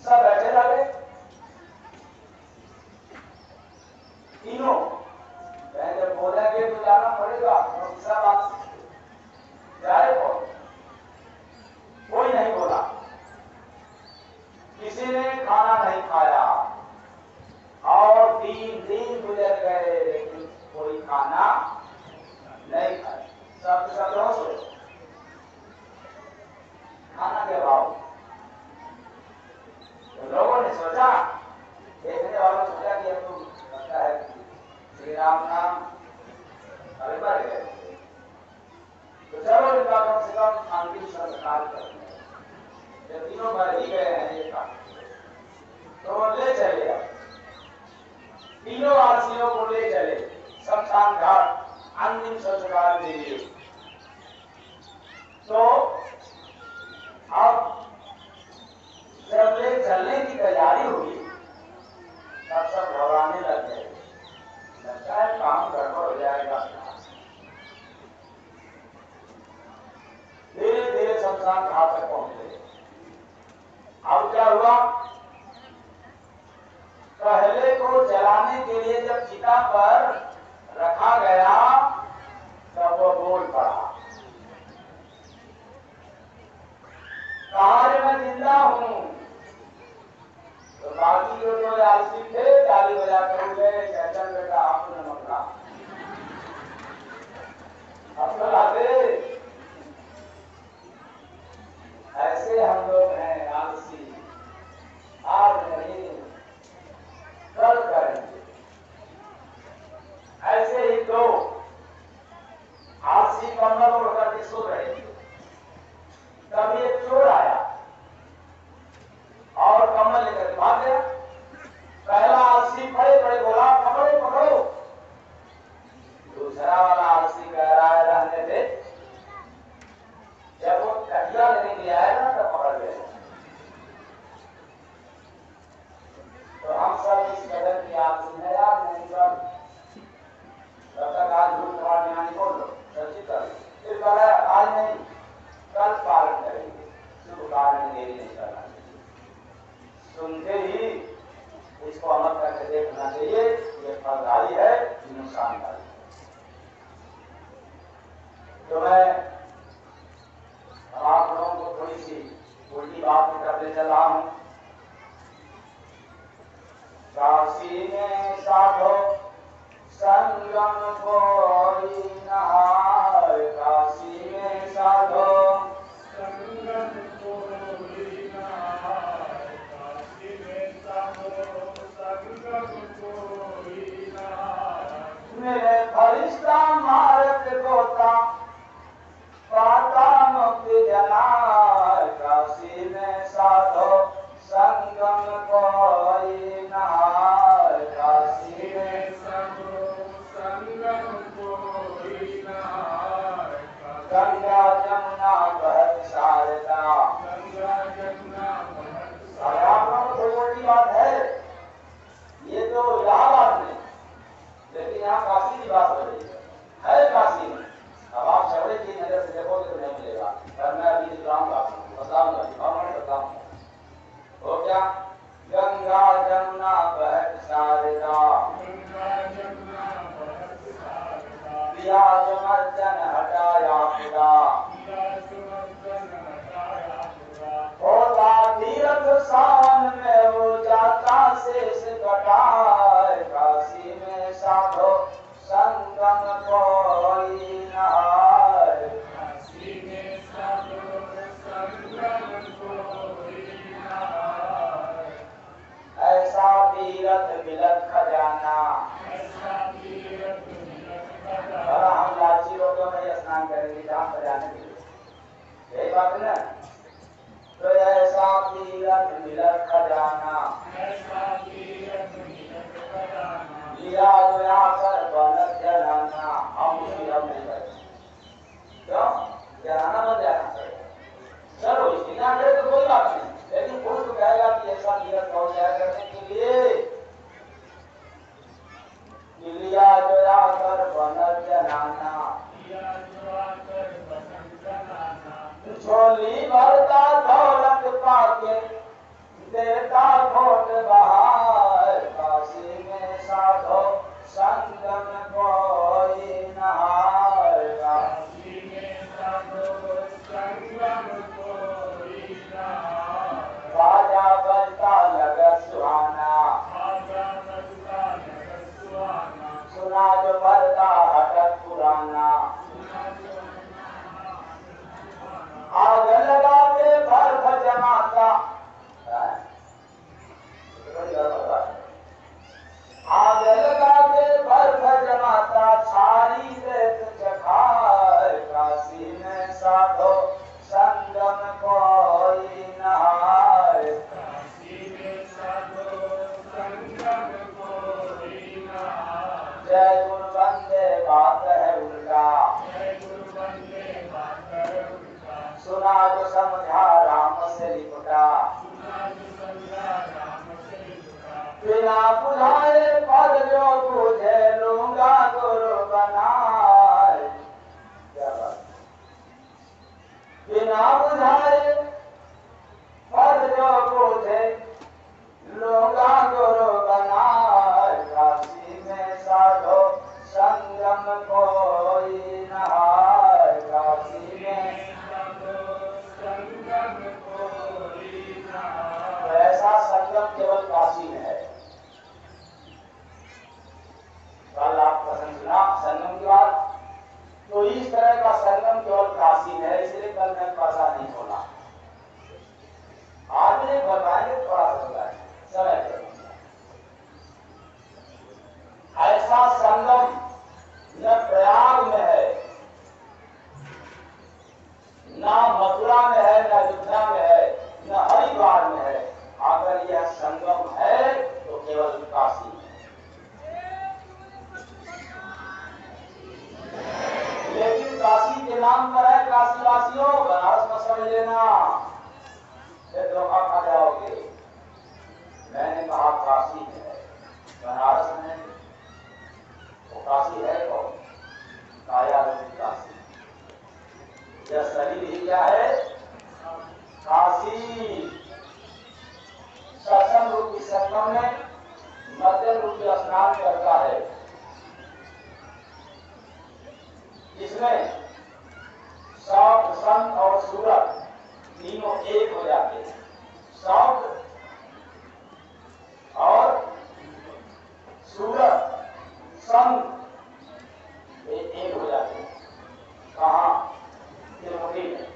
सब बैठे रहे तीनों, जब बोलेंगे तो जाना पड़ेगा, तो सब बात जाए कौन, कोई नहीं बोला, किसी ने खाना नहीं खाया और 3 दिन गुजर गए लेकिन कोई खाना नहीं खाया। सब लोग खाना के अभाव। तो लोगों ने सोचा, देखने वालों ने सोचा कि अब तो लगता है श्री राम नाम अभी मर गए, तो चलो इनका कम से कम अंतिम संस्कार करते हैं। जब तीनों मर ही गए हैं एक काम, तो ले चले, तीनों आलसियों को ले चले शमशान घाट अंतिम संस्कार के लिए। तो अब जब ले चलने की तैयारी हुई तब सब घबराने लग गए, लगता है काम गड़बड़ हो जाएगा। धीरे धीरे शमशान घाट तक पहुंचे। अब क्या हुआ, पहले को जलाने के लिए जब चिता पर रखा गया तब वो बोल पड़ा, कहा मैं जिंदा हूं। तो बाकी जो लोग आलसी थे ताली बजा कर गए, चल बेटा आपने मकड़ा अब लाते। ऐसे हम लोग हैं आलसी, आज नहीं कल करेंगे। ऐसे ही दो आलसी कमर ओढ़ करके सो रहे थे, तब एक चोर आया और कमल लेकर भाग गया। पहला आलसी खड़े खड़े बोला पकड़ो पकड़ो, दूसरा वाला आलसी कह रहा है रहने दे, जब वो कटिया लेने के लिए आया ना तब पकड़ गया। देरी नहीं करना चाहिए, सुनते ही इसको अमल करके देखना चाहिए, ये फलदायी है कि नुकसानदायी है। तो मैं आप लोगों को थोड़ी सी उल्टी बात में करने चल रहा हूं। काशी में साधो संगम कोई नहाय, काशी में साधो संगम कोई नहाय, काशी में साधो संगम कोई नहाय। मेरे फरिश्ता मारत गोता पाता मुक्ति जनाय, काशी में साधो संगम कोई नहाय, काशी में साधो संगम कोई नहाय, गंगा जमुना बहत शारदा। गंगा जमुना बहत अरे आप लोगों को थोड़ी बड़ी बात है, ये तो इलाहाबाद में, लेकिन यहाँ काशी की बात हो रही है काशी में। अब आप शबरी की नजर से देखोगे तो नहीं मिलेगा, पर मैं अभी दिखाऊंगा आपको, बताऊंगा बताऊंगा। हो क्या? गंगा जमुना बहत शारदा, गंगा जमुना बहत शारदा। पिया मर्दन हटाया खुदा, पिया सुमर्दन हटाया खुदा। होता तीर्थ सावन में वो जाता शेष कटाए, काशी में साधो संगम कोई नहाय, काशी में साधो संगम कोई नहाय। ऐसा तीर्थ मिलत खजाना। ऐसा तीर्थ मिलत खजाना। और हम लाची रोडों में स्नान करेंगे जहाँ सजाने के लिए, यही बात है ना। तो ऐसा तीर्थ मिलत खजाना, ऐसा तीर्थ मिलत खजाना। लिया गया कर बनत जलाना। हम उसकी हम नहीं करेंगे, क्यों? जलाना बन जाना पड़ेगा। चलो इसकी ना करे तो कोई बात नहीं, लेकिन पुरुष तो कहेगा कि ऐसा तीर्थ पहुंच जाया करने के लिए लिया गया कर बनत जलाना। लिया जुआ कर बनत जलाना। झोली भरता दौलत पाके देता घोट बहार, काशी में साधो संगम कोई नहाय, काशी में साधो संगम कोई नहाय। बाजा बजता लगत सुहाना, बाजा बजता लगत सुहाना। सुना जो पर्दा हटत पुराना। सुना जो आग लगा के बर्फ जमाता, आग लगा के बर्फ जमाता, छारी रेत चखार, काशी में साधो संगम कोई नहाय, काशी में साधो संगम कोई नहाय। जय गुरु बंदे बात है उल्टा, जय गुरु बंदे बात है उल्टा। सुना जो समझा राम से लिपटा, सुना जो समझा राम से लिपटा। बिना बुझाए पद जो बुझे लूंगा गुरु बनाए। क्या बात? बिना बुझाए पद जो बुझे लूंगा गुरु बनाए, काशी में साधो संगम कोई नहाय, काशी में संगम कोई नहाय। तो ऐसा संगम केवल काशी में है। कल आप प्रसंग सुना संगम की बात, तो इस तरह का संगम केवल काशी में है, इसलिए कल मैं भाषा नहीं बोला। आज नहीं बताएंगे, थोड़ा सा समय पर। ऐसा संगम न प्रयाग में है, न मथुरा में है, न अयोध्या में है, न हरिद्वार में है। अगर यह संगम है तो केवल काशी में। लेकिन काशी के नाम पर है काशीवासियों, बनारस में समझ लेना, फिर धोखा खा जाओगे। मैंने कहा काशी में है, बनारस में नहीं। वो काशी है कौन? काया रूपी काशी। यह शरीर ही क्या है? काशी। संगम में मध्यम रूपी स्नान करता है, जिसमें शौक, संत और सूरत तीनों एक हो जाते हैं। शौक और सूरत, संत एक हो जाते हैं। कहाँ? त्रिमुखी में।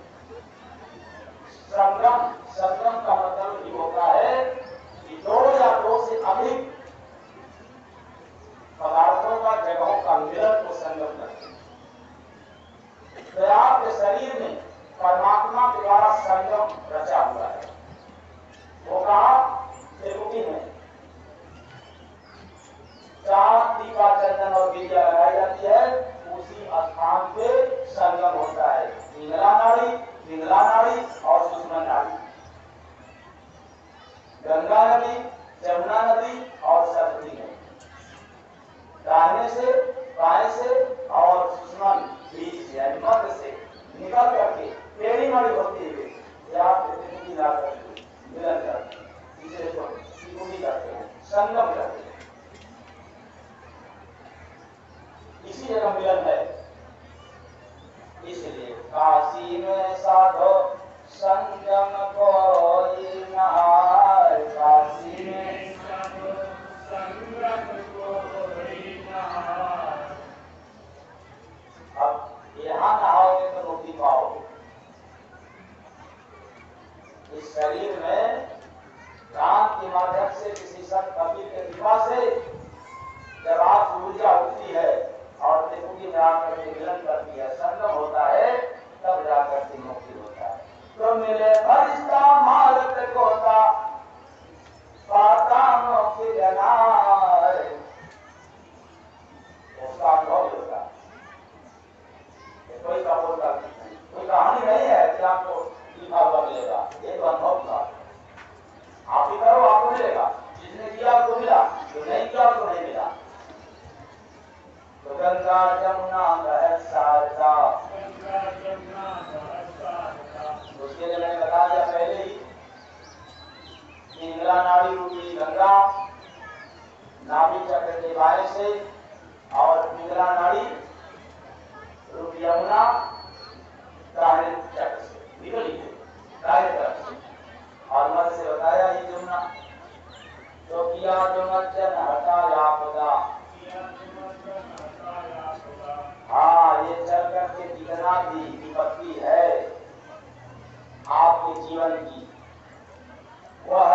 संगम, संगम का मतलब ये होता है कि दो या दो से अधिक पदार्थों का, जगहों का मिलन को संगम करते हैं। तो आपके शरीर में परमात्मा के द्वारा संगम रचा हुआ है। वो कहा? त्रिमुखी में। जहाँ दीपा, चंदन और विद्या लगाई जाती है, उसी स्थान पे संगम होता है। पिंगला नाड़ी, पिंगला नाड़ी और सुषुम्ना नाड़ी, गंगा नदी, यमुना नदी और सरस्वती नदी, दाहिने से, बाएं से और सुषुम्ना बीच से यानी मध्य से निकल करके टेढ़ी नाड़ी होती है, त्रिमुखी ला करके मिलन करते हैं, इसे त्रिमुखी करते हैं, संगम करते हैं। इसी जगह मिलन है। इसलिए काशी में साधो संगम कोई नहाय, काशी में साधो संगम कोई नहाय। अब यहाँ नहाओगे तो मुक्ति पाओगे। इस शरीर में प्राण के माध्यम से किसी संत कबीर के कृपा से जब आप ऊर्जा उठती है और त्रिमुखी में आकर के मिलन करती है, संगम होता है, तब जाकर के मुक्ति होता है। तो मिले फरिश्ता मारत गोता पाता मुक्ति जनाय, उसका अनुभव होता है। कोई कपोल का नहीं, कोई कहानी नहीं है कि आपको लिखा हुआ मिलेगा, ये तो अनुभव का। आप ही करो, आपको मिलेगा। जिसने किया उसको मिला, जो नहीं किया उसको नहीं मिला। तो गंगा जमुना शारदा, उसके लिए मैंने बता दिया पहले ही, पिंगला नाड़ी रूपी गंगा नाभि चक्र के बाएं से और पिंगला नाड़ी रूपी यमुना दाहिने चक्र से निकली है, दाहिने तरफ से। और मध्य से बताया ये जमुना। तो किया जो मज्जन हटाया खुदा, हाँ, ये चल करके जितना भी विपत्ति है आपके जीवन की, वह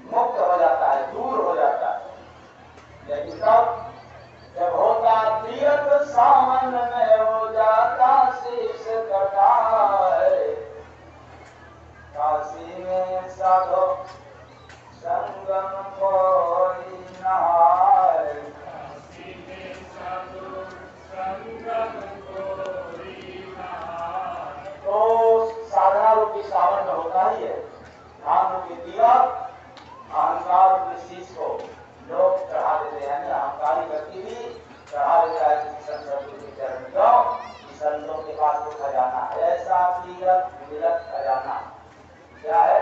मुक्त हो जाता है, दूर हो जाता है। लेकिन तब जब होता तीर्थ सामन में हो जाता शीश कटाए, काशी में साधो संगम कोई नहाय, काशी में साधो संगम कोई नहाय। तो साधना रूपी सावन में होता ही है। ध्यान रूपी दिया, अहंकार रूपी शीश को लोग चढ़ा देते हैं, अहंकारी व्यक्ति भी चढ़ा देता है किसी संत सदगुरु के चरण में। संतों के पास तो खजाना है, ऐसा तीरथ मिलत खजाना। क्या है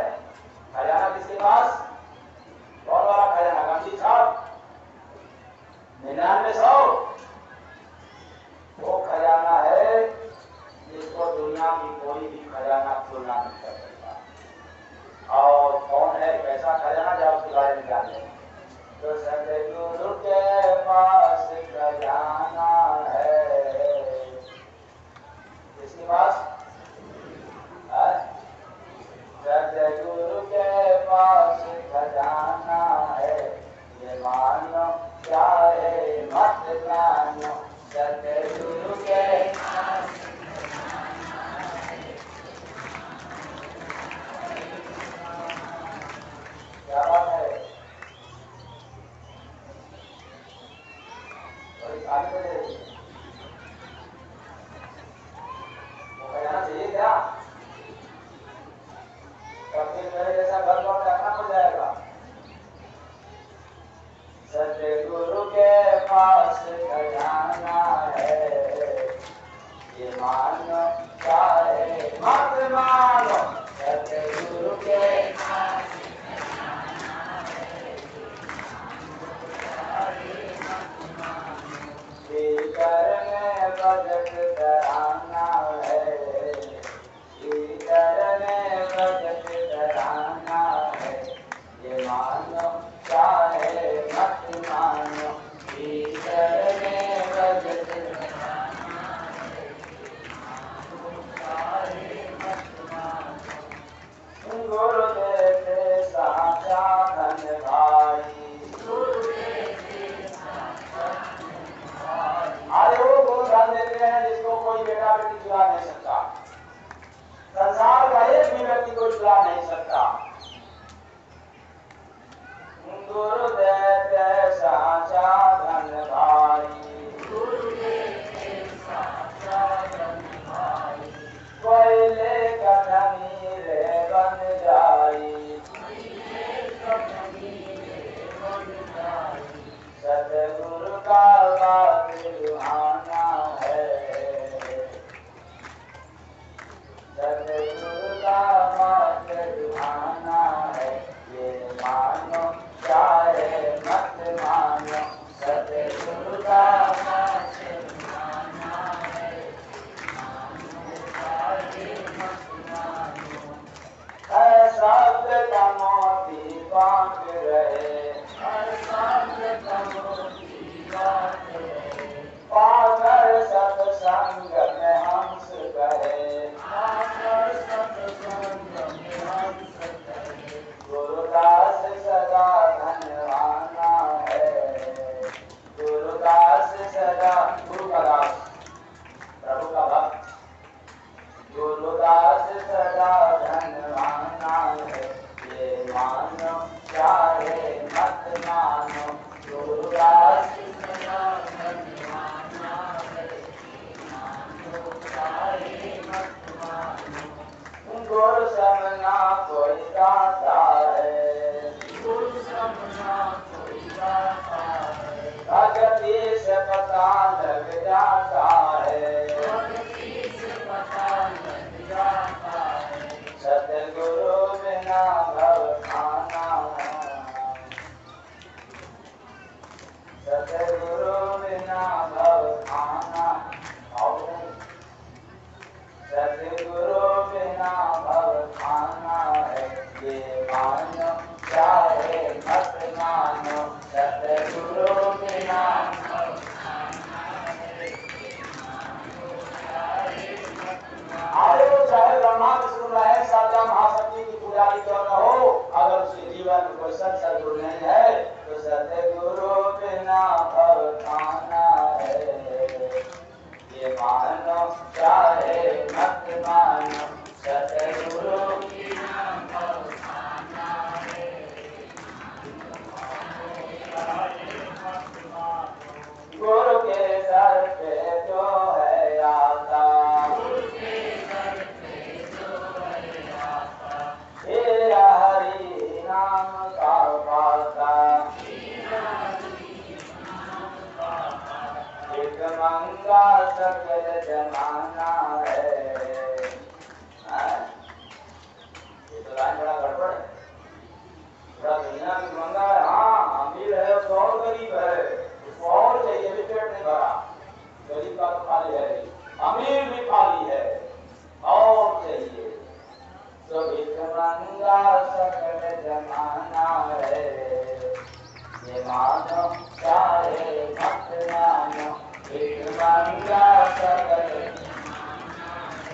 खजाना? किसके पास? कौन वाला खजाना? गांधी साहब 9900, वो खजाना है जिसको दुनिया की कोई भी खजाना तुलना नहीं कर सकता। और कौन है कैसा खजाना, जब उसके बारे में जान लें। तो सतगुरु के पास खजाना है, किसके पास? सतगुरु के पास खजाना है, ये मानो चाहे मत मानो। सतगुरु के पास क्या बात है? बड़ी ताली बजे वो खजाना चाहिए क्या? तब फिर मेरे जैसा घर लौट रखना पड़ जाएगा। सतगुरु के पास खजाना है, ये मानो चाहे मत मानो। सतगुरु के पास गुरु देते साचा धन भाई। अरे वो गुरु धन देते हैं जिसको कोई बेटा बेटी चुरा नहीं सकता, संसार का एक भी व्यक्ति को चुरा नहीं सकता। गुरु देते साचा धन भाई, कोयले का धनी रे बन जाई, सतगुरु का बात सुहाना है, सतगुरु का बात सुहाना है। ये मानो चाहे मत मानो, सतगुरु का बात सुहाना है, शब्द का मोती बांट रहे, पाकर सत्संग में हंस कहे, गुरुदास सदा धनवाना है, गुरुदास सदा गुरु का दास, प्रभु का भक्त, गुरुदास सदा धनवाना है। ये मानो चाहे मत मानो, गुरुदास सदा धनवाना है, मानो चाहे मत मानो। गुरु समना कोई दाता है, गुरु समना कोई दाता है, भक्ति से पता लग जाता है, भक्ति से पता लग जाता है। सतगुरु बिना भव खाना, सतगुरु बिना भव खाना, सतगुरु बिना भव खाना है। ये मानो चाहे मत मानो, सतगुरु बिना भव खाना है, मानो चाहे मत मानो। अरे वो चाहे ब्रह्मा विष्णु रहे, साचा महाशक्ति की पुजारी क्यों न हो, अगर उसके जीवन में कोई सदगुरु नहीं है तो सतगुरु बिना भव खाना है। ये मानो चाहे मत मानो, सतगुरु बिना भव खाना है, गुरु के दर पे जो है आता, गुरु के दर पे जो है आता, तेरा हरि नाम का पाता, एक मंगा सकल जमाना है। ये तो लाइन बड़ा गड़बड़ है, बड़ा दुनिया में मंगा है। हाँ अमीर है उसको और गरीब है, उसको और चाहिए, भी पेट नहीं भरा, गरीब का तो खाली है, अमीर भी खाली है, और चाहिए। तो एक मंगा सकल जमाना है, ये मानो चाहे मत मानो, एक मंगा सकल जमाना है,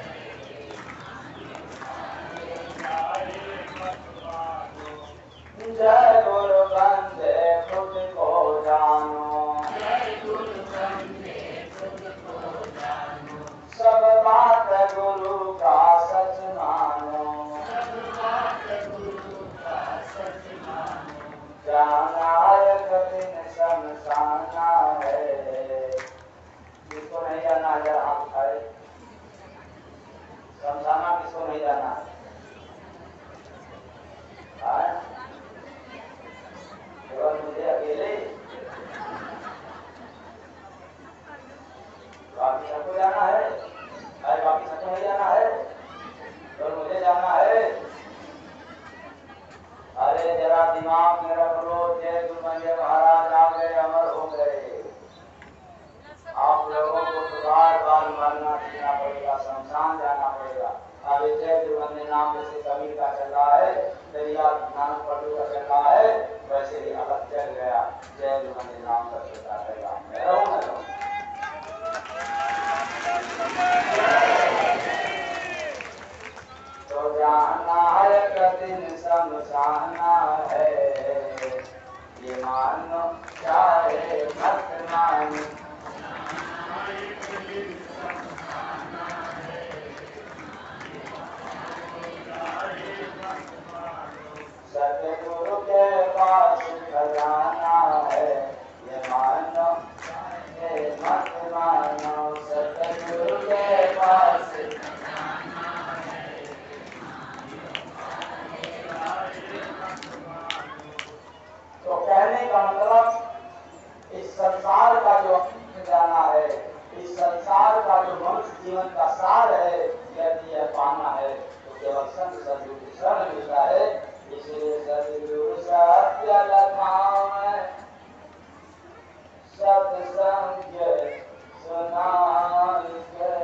जय गुरु बंदे खुद को जानो, जय गुरु बंदे खुद को जानो, सब बात गुरु का सच मानो, सब बात गुरु का सच मानो। जाना है कठिन शमशाना है, जिसको नहीं जाना है हाथ मरना है एक दिन शमशाना है, ये मानो चाहे मत मानो। सतगुरु के पास खजाना है, ये मानो चाहे मत मानो। सतगुरु के पास तो कहने का मतलब इस संसार का जो जाना है, इस संसार का जो मनुष्य जीवन का सार है, यदि यह पाना है तो केवल संत सदगुरु की शरण मिलता है। इसलिए सदगुरु सत्य लखावे सत्संग सुनार के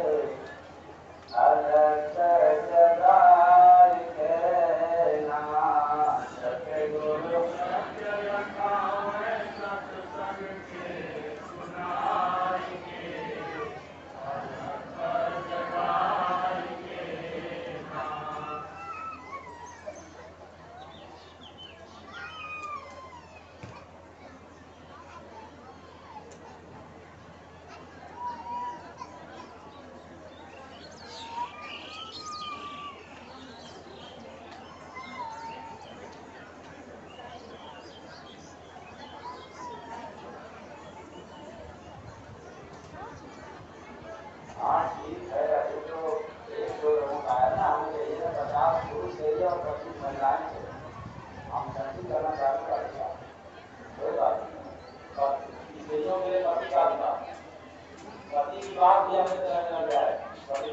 अलग जगार के नाम। सतगुरु ठीक है। अभी तो एक दो लोगों का है ना, हमें चाहिए था 50 पुरुष चाहिए और 25 महिलाएं चाहिए। हम संचित करना चालू कर दिया, कोई बात नहीं। और स्त्रियों के लिए पति का अधिकार, पति की बात भी हमें समझ में है। पति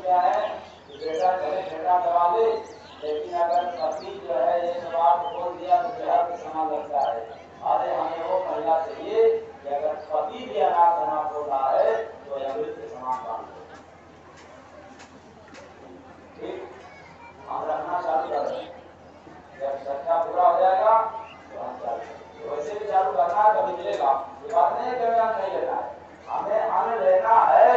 क्या है कि बेटा चले बेटा दबा ले, लेकिन अगर पति जो है ये बात बोल दिया तो जहर के समान लगता है। अरे हमें वो महिला चाहिए कि अगर पति भी अनाथ बोल रहा है तो अमृत के समान बात हो। ठीक, हम रखना चालू कर रहे हैं। जब चर्चा पूरा हो जाएगा तो हम चालू करेंगे। वैसे भी चालू करना है, कभी मिलेगा। ये बात नहीं है कि हमें नहीं लेना है, हमें लेना है।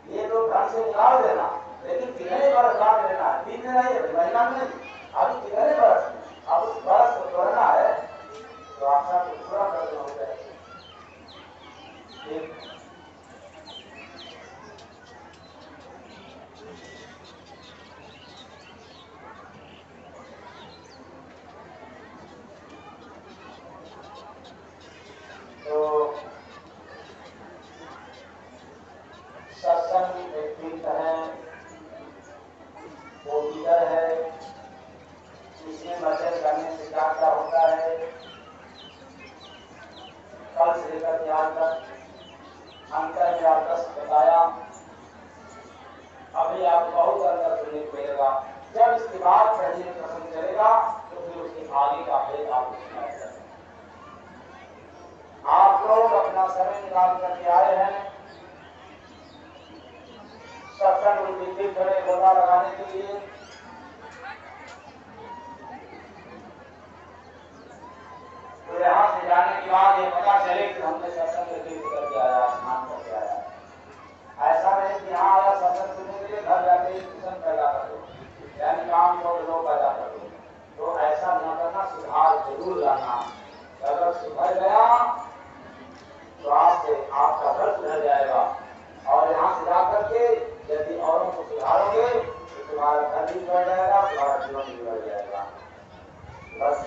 ये तो ढंग से निकाल देना, लेकिन कितने बरस बाद लेना है? 3 दिन नहीं है, महीना में नहीं, अभी कितने बरस, अब उस बरस को तोड़ना है तो आशा को पूरा करना हो जाएगा। तो सत्संग एक तीर्थ है, वो लीडर है। इसमें मदद करने से क्या क्या होता है, कल से लेकर के आज तक अंतर में आप 10 बताया। अभी आप बहुत अंतर सुनने को मिलेगा। जब इसके बाद पहले प्रसंग चलेगा तो फिर उसके आगे का भेद आप सुना सकते। आप लोग अपना समय निकाल करके आए हैं सत्संग उन्मुखी खड़े गोला लगाने के लिए। तो यहाँ से जाने के बाद ये पता चले कि हमने सत्संग तीर्थ करके आया, स्नान करके आया। ऐसा नहीं कि यहाँ आया सत्संग सुनने के लिए घर जाके ट्यूशन पैदा कर दो, यानी काम छोड़ लो पैदा कर दो। तो ऐसा न करना, सुधार जरूर लाना। अगर सुधर गया तो आपसे आपका घर सुधर जाएगा। और यहाँ से जा करके यदि औरों को सुधारोगे तो तुम्हारा घर भी बढ़ जाएगा, तुम्हारा जीवन भी बढ़ जाएगा। बस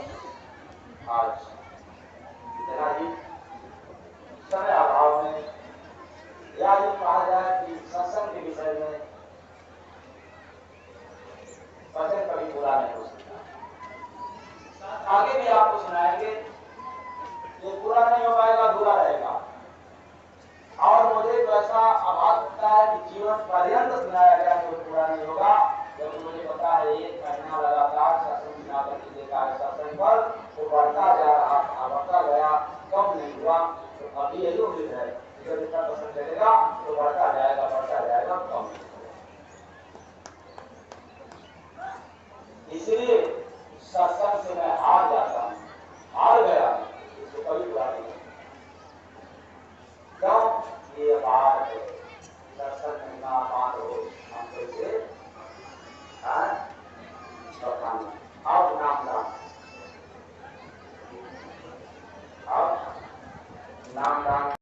आज इतना ही। समय अभाव में या यूँ कहा जाए कि सत्संग के विषय में वचन कभी पूरा नहीं हो सकता। आगे भी आपको सुनाएंगे, ये पूरा नहीं हो पाएगा, अधूरा रहेगा। और मुझे तो ऐसा आभास होता है कि जीवन पर्यंत सुनाया गया तो पूरा नहीं होगा, क्योंकि मुझे पता है 1 महीना लगातार सत्संग सुना करके देखा है सत्संग पर, तो बढ़ता जा रहा था, बढ़ता गया, कम नहीं हुआ। तो अभी यही उम्मीद है जब इतना पसंद चलेगा तो बढ़ता जाएगा।